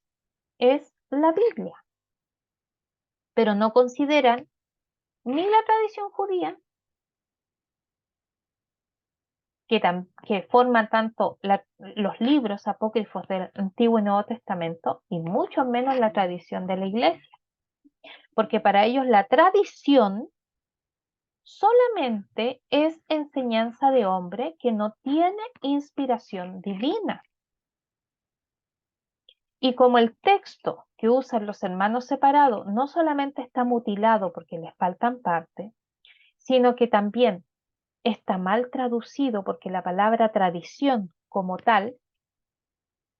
es la Biblia, pero no consideran ni la tradición judía, que forman tanto los libros apócrifos del Antiguo y Nuevo Testamento, y mucho menos la tradición de la iglesia, porque para ellos la tradición solamente es enseñanza de hombre que no tiene inspiración divina. Y como el texto que usan los hermanos separados no solamente está mutilado porque les faltan partes, sino que también está mal traducido porque la palabra tradición como tal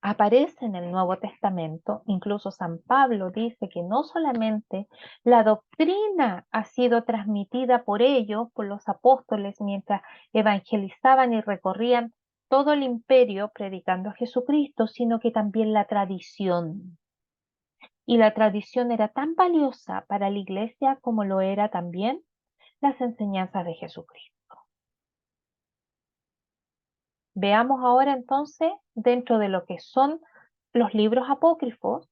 aparece en el Nuevo Testamento. Incluso San Pablo dice que no solamente la doctrina ha sido transmitida por ellos, por los apóstoles, mientras evangelizaban y recorrían todo el imperio predicando a Jesucristo, sino que también la tradición. Y la tradición era tan valiosa para la iglesia como lo era también las enseñanzas de Jesucristo. Veamos ahora entonces, dentro de lo que son los libros apócrifos,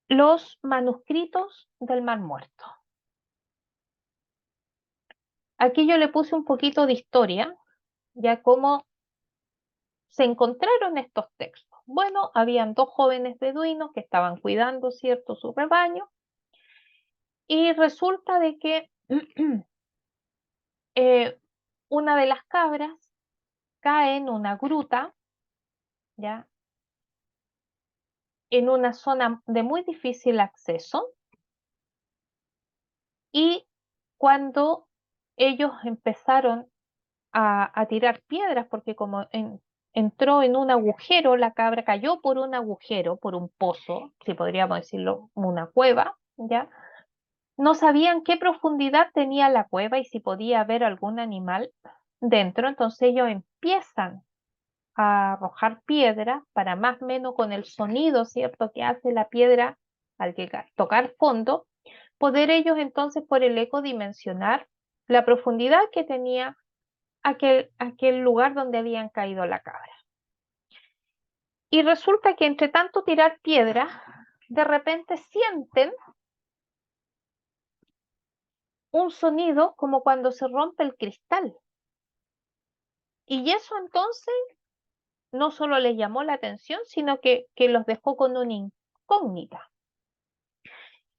los manuscritos del Mar Muerto. Aquí yo le puse un poquito de historia, ya cómo se encontraron estos textos. Bueno, habían dos jóvenes beduinos que estaban cuidando, ¿cierto?, su rebaño, y resulta de que una de las cabras cae en una gruta, ¿ya?, en una zona de muy difícil acceso, y cuando ellos empezaron a tirar piedras, porque como entró en un agujero, la cabra cayó por un agujero, por un pozo, si podríamos decirlo, una cueva, ¿ya? No sabían qué profundidad tenía la cueva y si podía haber algún animal dentro, entonces ellos empiezan a arrojar piedra para más o menos con el sonido, ¿cierto?, que hace la piedra al llegar, tocar fondo, poder ellos entonces por el eco dimensionar la profundidad que tenía aquel lugar donde habían caído la cabra. Y resulta que entre tanto tirar piedra, de repente sienten un sonido como cuando se rompe el cristal. Y eso entonces no solo les llamó la atención, sino que los dejó con una incógnita.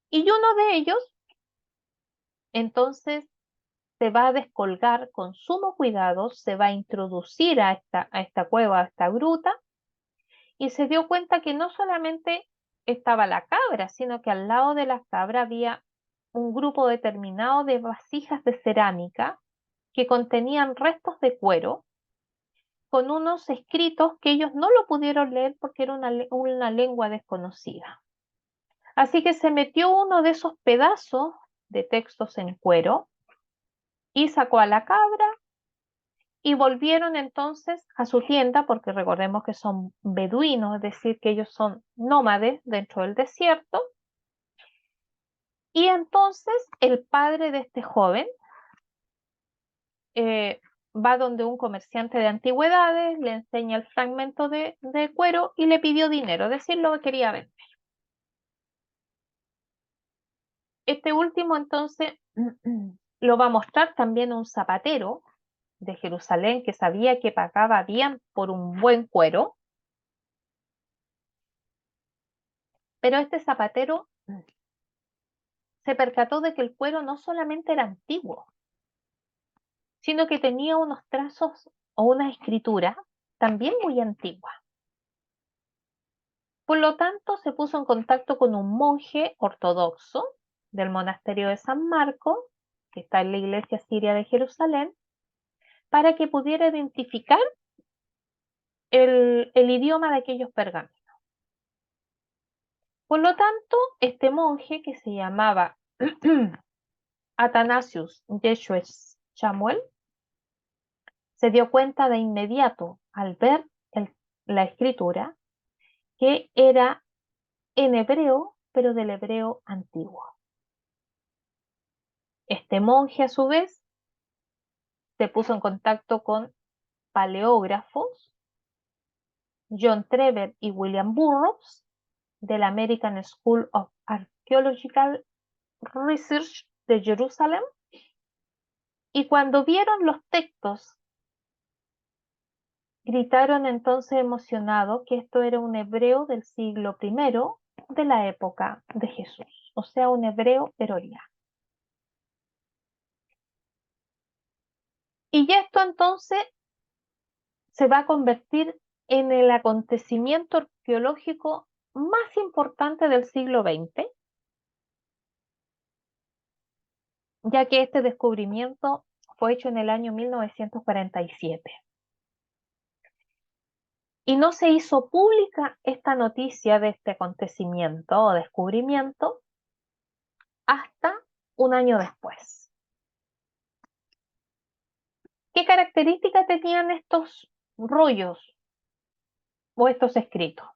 Y uno de ellos entonces se va a descolgar con sumo cuidado, se va a introducir a esta cueva, a esta gruta, y se dio cuenta que no solamente estaba la cabra, sino que al lado de la cabra había un grupo determinado de vasijas de cerámica que contenían restos de cuero con unos escritos que ellos no lo pudieron leer porque era una lengua desconocida. Así que se metió uno de esos pedazos de textos en cuero y sacó a la cabra y volvieron entonces a su tienda, porque recordemos que son beduinos, es decir, que ellos son nómades dentro del desierto. Y entonces el padre de este joven va donde un comerciante de antigüedades, le enseña el fragmento de cuero y le pidió dinero, es decir, lo que quería vender. Este último entonces lo va a mostrar también un zapatero de Jerusalén que sabía que pagaba bien por un buen cuero, pero este zapatero se percató de que el cuero no solamente era antiguo, sino que tenía unos trazos o una escritura también muy antigua. Por lo tanto, se puso en contacto con un monje ortodoxo del monasterio de San Marco, que está en la iglesia siria de Jerusalén, para que pudiera identificar el idioma de aquellos pergaminos. Por lo tanto, este monje, que se llamaba Athanasius Yeshua Samuel, se dio cuenta de inmediato al ver la escritura que era en hebreo, pero del hebreo antiguo. Este monje, a su vez, se puso en contacto con paleógrafos, John Trevor y William Burroughs, de la American School of Archaeological Research de Jerusalén, y cuando vieron los textos, gritaron entonces emocionados que esto era un hebreo del siglo I de la época de Jesús, o sea, un hebreo heroiano. Y esto entonces se va a convertir en el acontecimiento arqueológico más importante del siglo XX, ya que este descubrimiento fue hecho en el año 1947. Y no se hizo pública esta noticia de este acontecimiento o descubrimiento hasta un año después. ¿Qué características tenían estos rollos o estos escritos?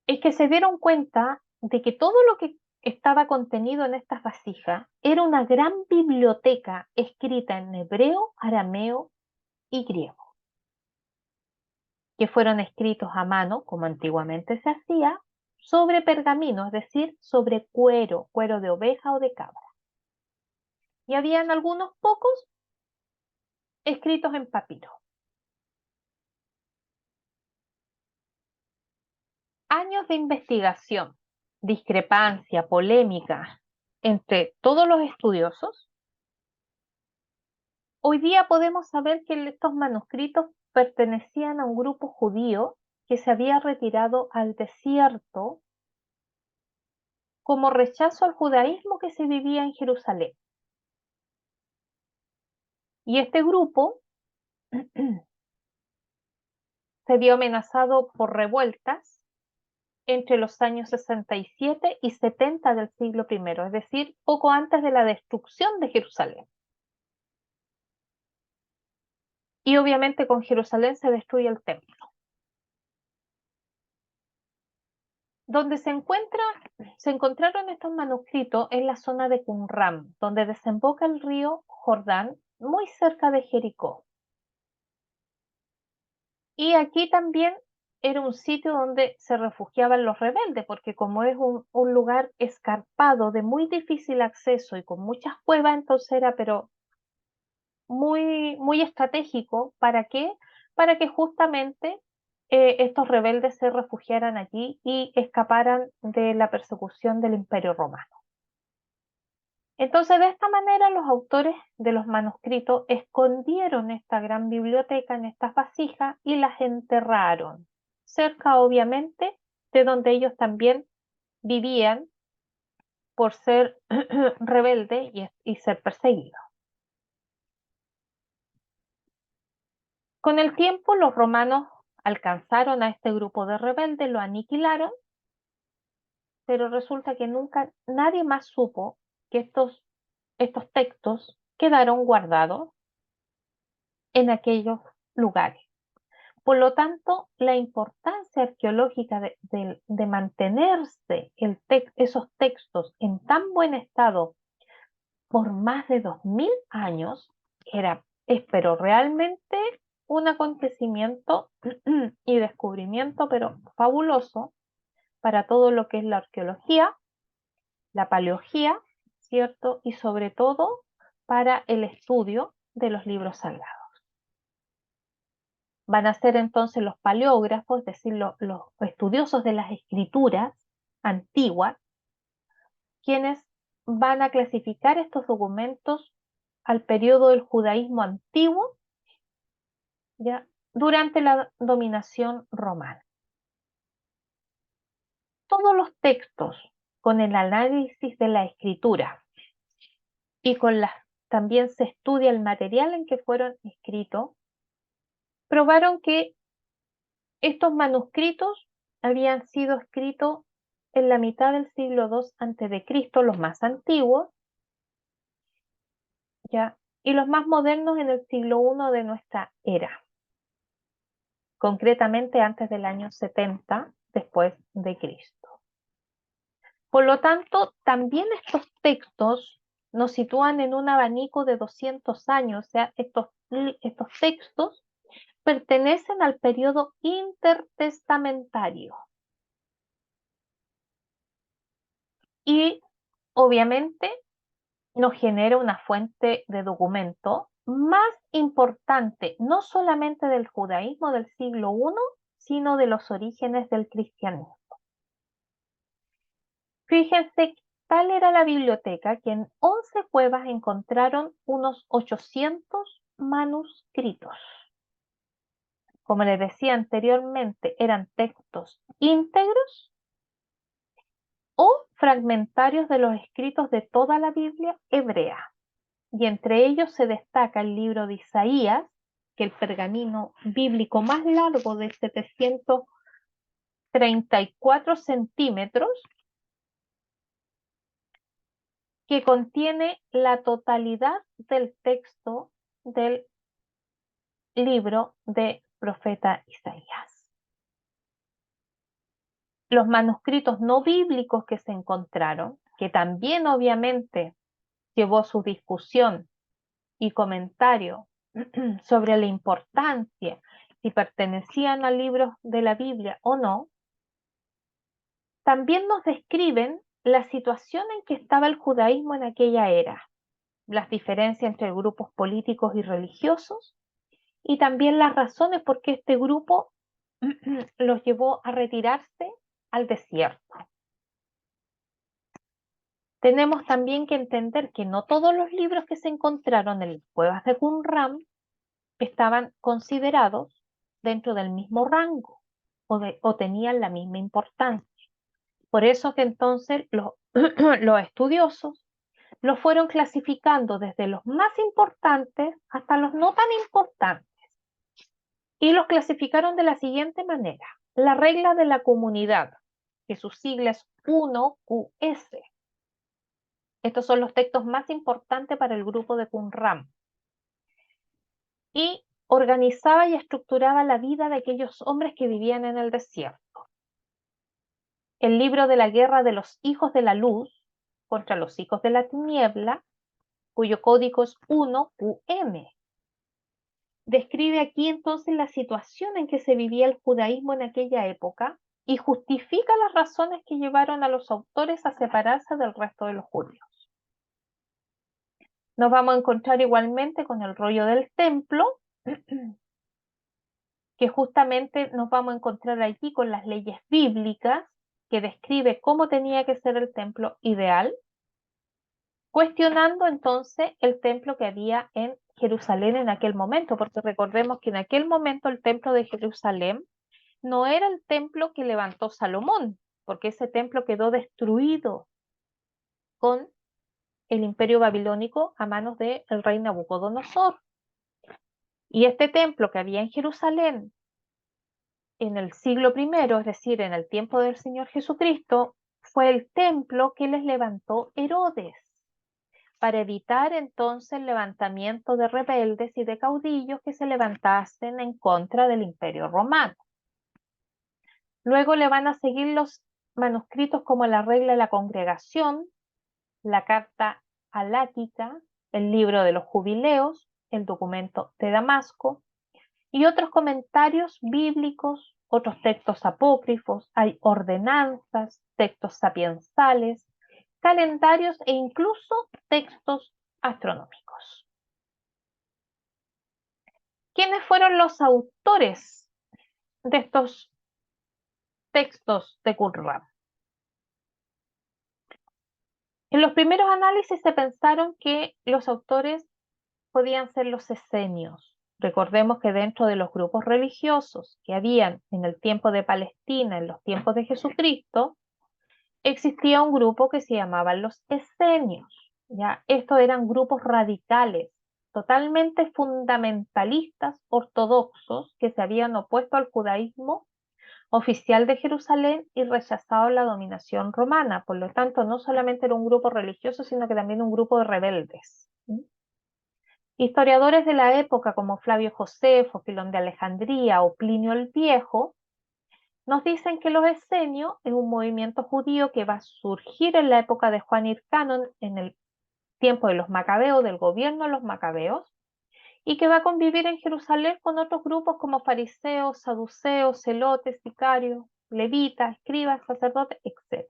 Es que se dieron cuenta de que todo lo que estaba contenido en estas vasijas era una gran biblioteca escrita en hebreo, arameo y griego, que fueron escritos a mano, como antiguamente se hacía, sobre pergamino, es decir, sobre cuero de oveja o de cabra. Y habían algunos pocos escritos en papiro. Años de investigación, discrepancia, polémica entre todos los estudiosos. Hoy día podemos saber que estos manuscritos pertenecían a un grupo judío que se había retirado al desierto como rechazo al judaísmo que se vivía en Jerusalén. Y este grupo se vio amenazado por revueltas entre los años 67 y 70 del siglo I, es decir, poco antes de la destrucción de Jerusalén. Y obviamente con Jerusalén se destruye el templo. Donde se encontraron estos manuscritos en la zona de Qumran, donde desemboca el río Jordán, muy cerca de Jericó. Y aquí también era un sitio donde se refugiaban los rebeldes, porque como es un lugar escarpado de muy difícil acceso y con muchas cuevas, entonces era pero muy estratégico. ¿Para qué? Para que justamente estos rebeldes se refugiaran allí y escaparan de la persecución del Imperio Romano. Entonces, de esta manera, los autores de los manuscritos escondieron esta gran biblioteca en estas vasijas y las enterraron, cerca, obviamente, de donde ellos también vivían por ser rebeldes y ser perseguidos. Con el tiempo, los romanos alcanzaron a este grupo de rebeldes, lo aniquilaron, pero resulta que nunca nadie más supo que estos textos quedaron guardados en aquellos lugares. Por lo tanto, la importancia arqueológica de mantenerse esos textos en tan buen estado por más de 2000 años es pero realmente un acontecimiento y descubrimiento, pero fabuloso para todo lo que es la arqueología, la paleología, ¿cierto? Y sobre todo para el estudio de los libros sagrados. Van a ser entonces los paleógrafos, es decir, los estudiosos de las escrituras antiguas, quienes van a clasificar estos documentos al periodo del judaísmo antiguo, ya durante la dominación romana. Todos los textos con el análisis de la escritura y también se estudia el material en que fueron escritos, probaron que estos manuscritos habían sido escritos en la mitad del siglo II a.C., los más antiguos, ¿ya? Y los más modernos en el siglo I de nuestra era. concretamente antes del año 70 después de Cristo. Por lo tanto, también estos textos nos sitúan en un abanico de 200 años, o sea, estos textos pertenecen al periodo intertestamentario. Y obviamente nos genera una fuente de documento más importante, no solamente del judaísmo del siglo I, sino de los orígenes del cristianismo. Fíjense, tal era la biblioteca que en 11 cuevas encontraron unos 800 manuscritos. Como les decía anteriormente, eran textos íntegros o fragmentarios de los escritos de toda la Biblia hebrea. Y entre ellos se destaca el libro de Isaías, que es el pergamino bíblico más largo de 734 centímetros, que contiene la totalidad del texto del libro de profeta Isaías. Los manuscritos no bíblicos que se encontraron, que también obviamente llevó su discusión y comentario sobre la importancia si pertenecían a libros de la Biblia o no, también nos describen la situación en que estaba el judaísmo en aquella era, las diferencias entre grupos políticos y religiosos, y también las razones por qué este grupo los llevó a retirarse al desierto. Tenemos también que entender que no todos los libros que se encontraron en las cuevas de Qumran estaban considerados dentro del mismo rango o tenían la misma importancia. Por eso que entonces los estudiosos los fueron clasificando desde los más importantes hasta los no tan importantes. Y los clasificaron de la siguiente manera. La regla de la comunidad, que su sigla es 1QS. Estos son los textos más importantes para el grupo de Qumran. Y organizaba y estructuraba la vida de aquellos hombres que vivían en el desierto. El libro de la guerra de los hijos de la luz contra los hijos de la tiniebla, cuyo código es 1QM. Describe aquí entonces la situación en que se vivía el judaísmo en aquella época y justifica las razones que llevaron a los autores a separarse del resto de los judíos. Nos vamos a encontrar igualmente con el rollo del templo, que justamente nos vamos a encontrar aquí con las leyes bíblicas, que describe cómo tenía que ser el templo ideal, cuestionando entonces el templo que había en Jerusalén en aquel momento, porque recordemos que en aquel momento el templo de Jerusalén no era el templo que levantó Salomón, porque ese templo quedó destruido con el imperio babilónico a manos del rey Nabucodonosor. Y este templo que había en Jerusalén en el siglo I, es decir, en el tiempo del Señor Jesucristo, fue el templo que les levantó Herodes, para evitar entonces el levantamiento de rebeldes y de caudillos que se levantasen en contra del imperio romano. Luego le van a seguir los manuscritos como la regla de la congregación, la carta alática, el libro de los jubileos, el documento de Damasco y otros comentarios bíblicos, otros textos apócrifos, hay ordenanzas, textos sapiensales, calendarios e incluso textos astronómicos. ¿Quiénes fueron los autores de estos textos de Qumran? En los primeros análisis se pensaron que los autores podían ser los esenios. Recordemos que dentro de los grupos religiosos que habían en el tiempo de Palestina, en los tiempos de Jesucristo, existía un grupo que se llamaban los esenios. ¿Ya? Estos eran grupos radicales, totalmente fundamentalistas, ortodoxos, que se habían opuesto al judaísmo oficial de Jerusalén y rechazado la dominación romana. Por lo tanto, no solamente era un grupo religioso, sino que también un grupo de rebeldes. Historiadores de la época como Flavio Josefo, Filón de Alejandría o Plinio el Viejo nos dicen que los esenios es un movimiento judío que va a surgir en la época de Juan Hircano, en el tiempo de los macabeos, del gobierno de los macabeos, y que va a convivir en Jerusalén con otros grupos como fariseos, saduceos, celotes, sicarios, levitas, escribas, sacerdotes, etc.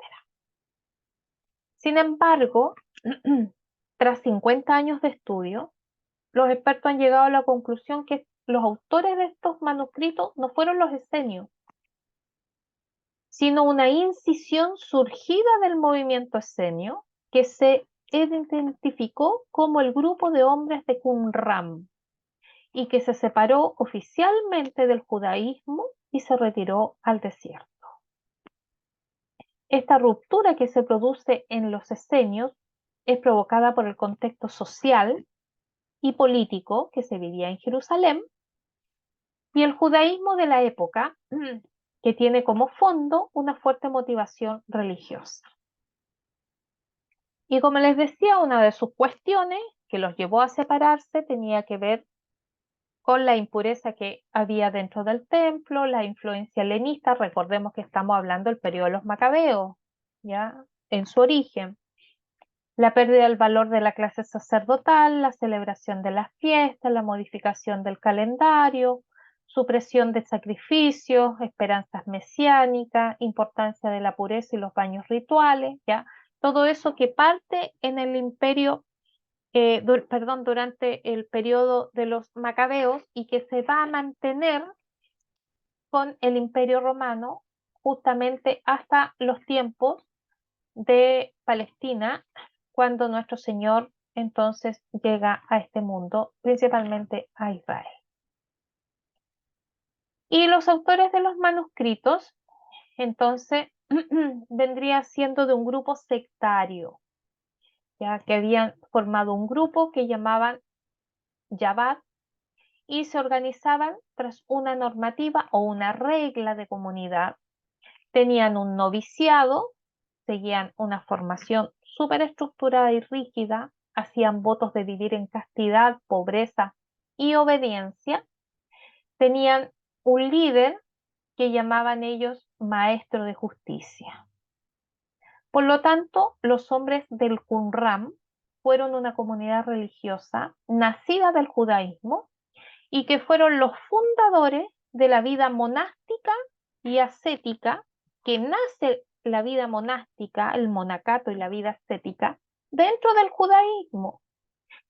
Sin embargo, tras 50 años de estudio, los expertos han llegado a la conclusión que los autores de estos manuscritos no fueron los esenios, sino una incisión surgida del movimiento esenio que se identificó como el grupo de hombres de Qumran y que se separó oficialmente del judaísmo y se retiró al desierto. Esta ruptura que se produce en los esenios es provocada por el contexto social y político que se vivía en Jerusalén y el judaísmo de la época, que tiene como fondo una fuerte motivación religiosa. Y como les decía, una de sus cuestiones que los llevó a separarse tenía que ver con la impureza que había dentro del templo, la influencia helenista. Recordemos que estamos hablando del periodo de los macabeos, ya en su origen. La pérdida del valor de la clase sacerdotal, la celebración de las fiestas, la modificación del calendario, supresión de sacrificios, esperanzas mesiánicas, importancia de la pureza y los baños rituales, ¿ya? Todo eso que parte en el imperio, durante el periodo de los macabeos y que se va a mantener con el imperio romano justamente hasta los tiempos de Palestina, cuando nuestro Señor entonces llega a este mundo, principalmente a Israel. Y los autores de los manuscritos, entonces, vendría siendo de un grupo sectario, ya que habían formado un grupo que llamaban Yabad y se organizaban tras una normativa o una regla de comunidad. Tenían un noviciado, seguían una formación súper estructurada y rígida, hacían votos de vivir en castidad, pobreza y obediencia. Tenían un líder que llamaban ellos maestro de justicia. Por lo tanto, los hombres del Qumran fueron una comunidad religiosa nacida del judaísmo y que fueron los fundadores de la vida monástica y ascética, que nace la vida monástica, el monacato y la vida ascética dentro del judaísmo.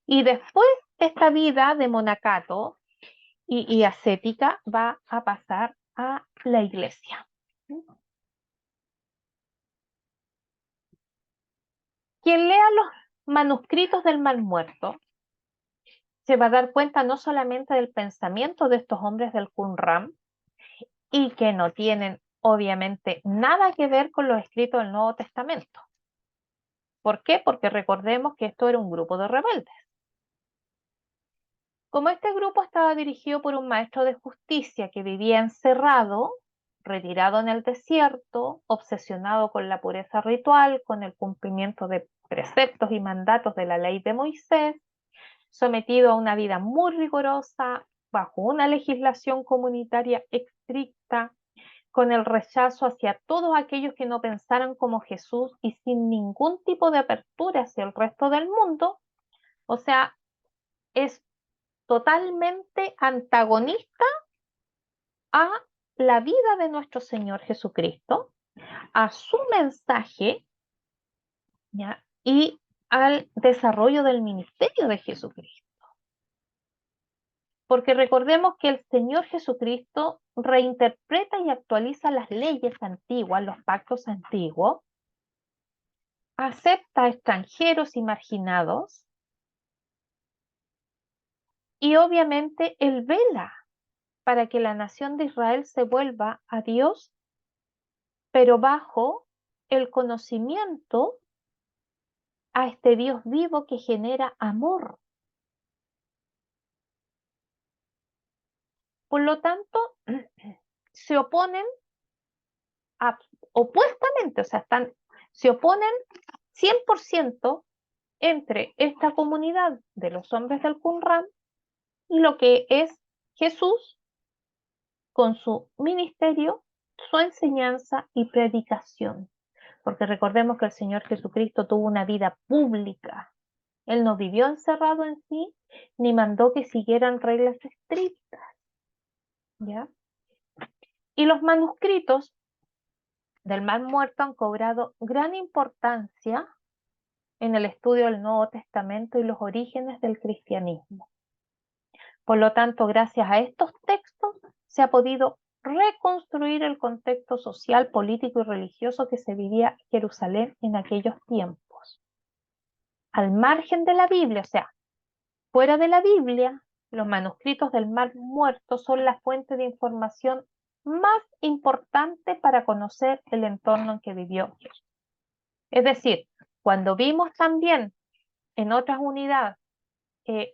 Y después esta vida de monacato y ascética va a pasar a la iglesia. Quien lea los manuscritos del Mar Muerto se va a dar cuenta no solamente del pensamiento de estos hombres del Qumran y que no tienen obviamente nada que ver con los escritos del Nuevo Testamento. ¿Por qué? Porque recordemos que esto era un grupo de rebeldes. Como este grupo estaba dirigido por un maestro de justicia que vivía encerrado, retirado en el desierto, obsesionado con la pureza ritual, con el cumplimiento de preceptos y mandatos de la ley de Moisés, sometido a una vida muy rigurosa, bajo una legislación comunitaria estricta, con el rechazo hacia todos aquellos que no pensaran como Jesús y sin ningún tipo de apertura hacia el resto del mundo, o sea, es totalmente antagonista a la vida de nuestro Señor Jesucristo, a su mensaje, ¿ya? Y al desarrollo del ministerio de Jesucristo. Porque recordemos que el Señor Jesucristo reinterpreta y actualiza las leyes antiguas, los pactos antiguos, acepta a extranjeros y marginados, y obviamente Él vela para que la nación de Israel se vuelva a Dios, pero bajo el conocimiento a este Dios vivo que genera amor. Por lo tanto, se oponen opuestamente, o sea, se oponen 100% entre esta comunidad de los hombres del Qumran y lo que es Jesús con su ministerio, su enseñanza y predicación. Porque recordemos que el Señor Jesucristo tuvo una vida pública. Él no vivió encerrado en sí, ni mandó que siguieran reglas estrictas, ¿ya? Y los manuscritos del Mar Muerto han cobrado gran importancia en el estudio del Nuevo Testamento y los orígenes del cristianismo. Por lo tanto, gracias a estos textos se ha podido reconstruir el contexto social, político y religioso que se vivía en Jerusalén en aquellos tiempos. Al margen de la Biblia, o sea, fuera de la Biblia, los manuscritos del Mar Muerto son la fuente de información más importante para conocer el entorno en que vivió Jesús. Es decir, cuando vimos también en otras unidades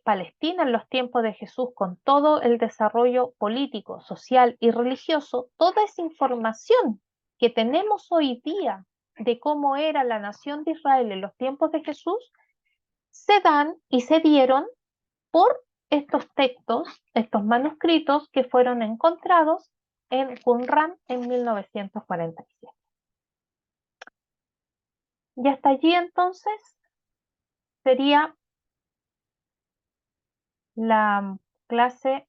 Palestina en los tiempos de Jesús, con todo el desarrollo político, social y religioso, toda esa información que tenemos hoy día de cómo era la nación de Israel en los tiempos de Jesús, se dan y se dieron por estos textos, estos manuscritos que fueron encontrados en Qumran en 1947. Y hasta allí entonces sería la clase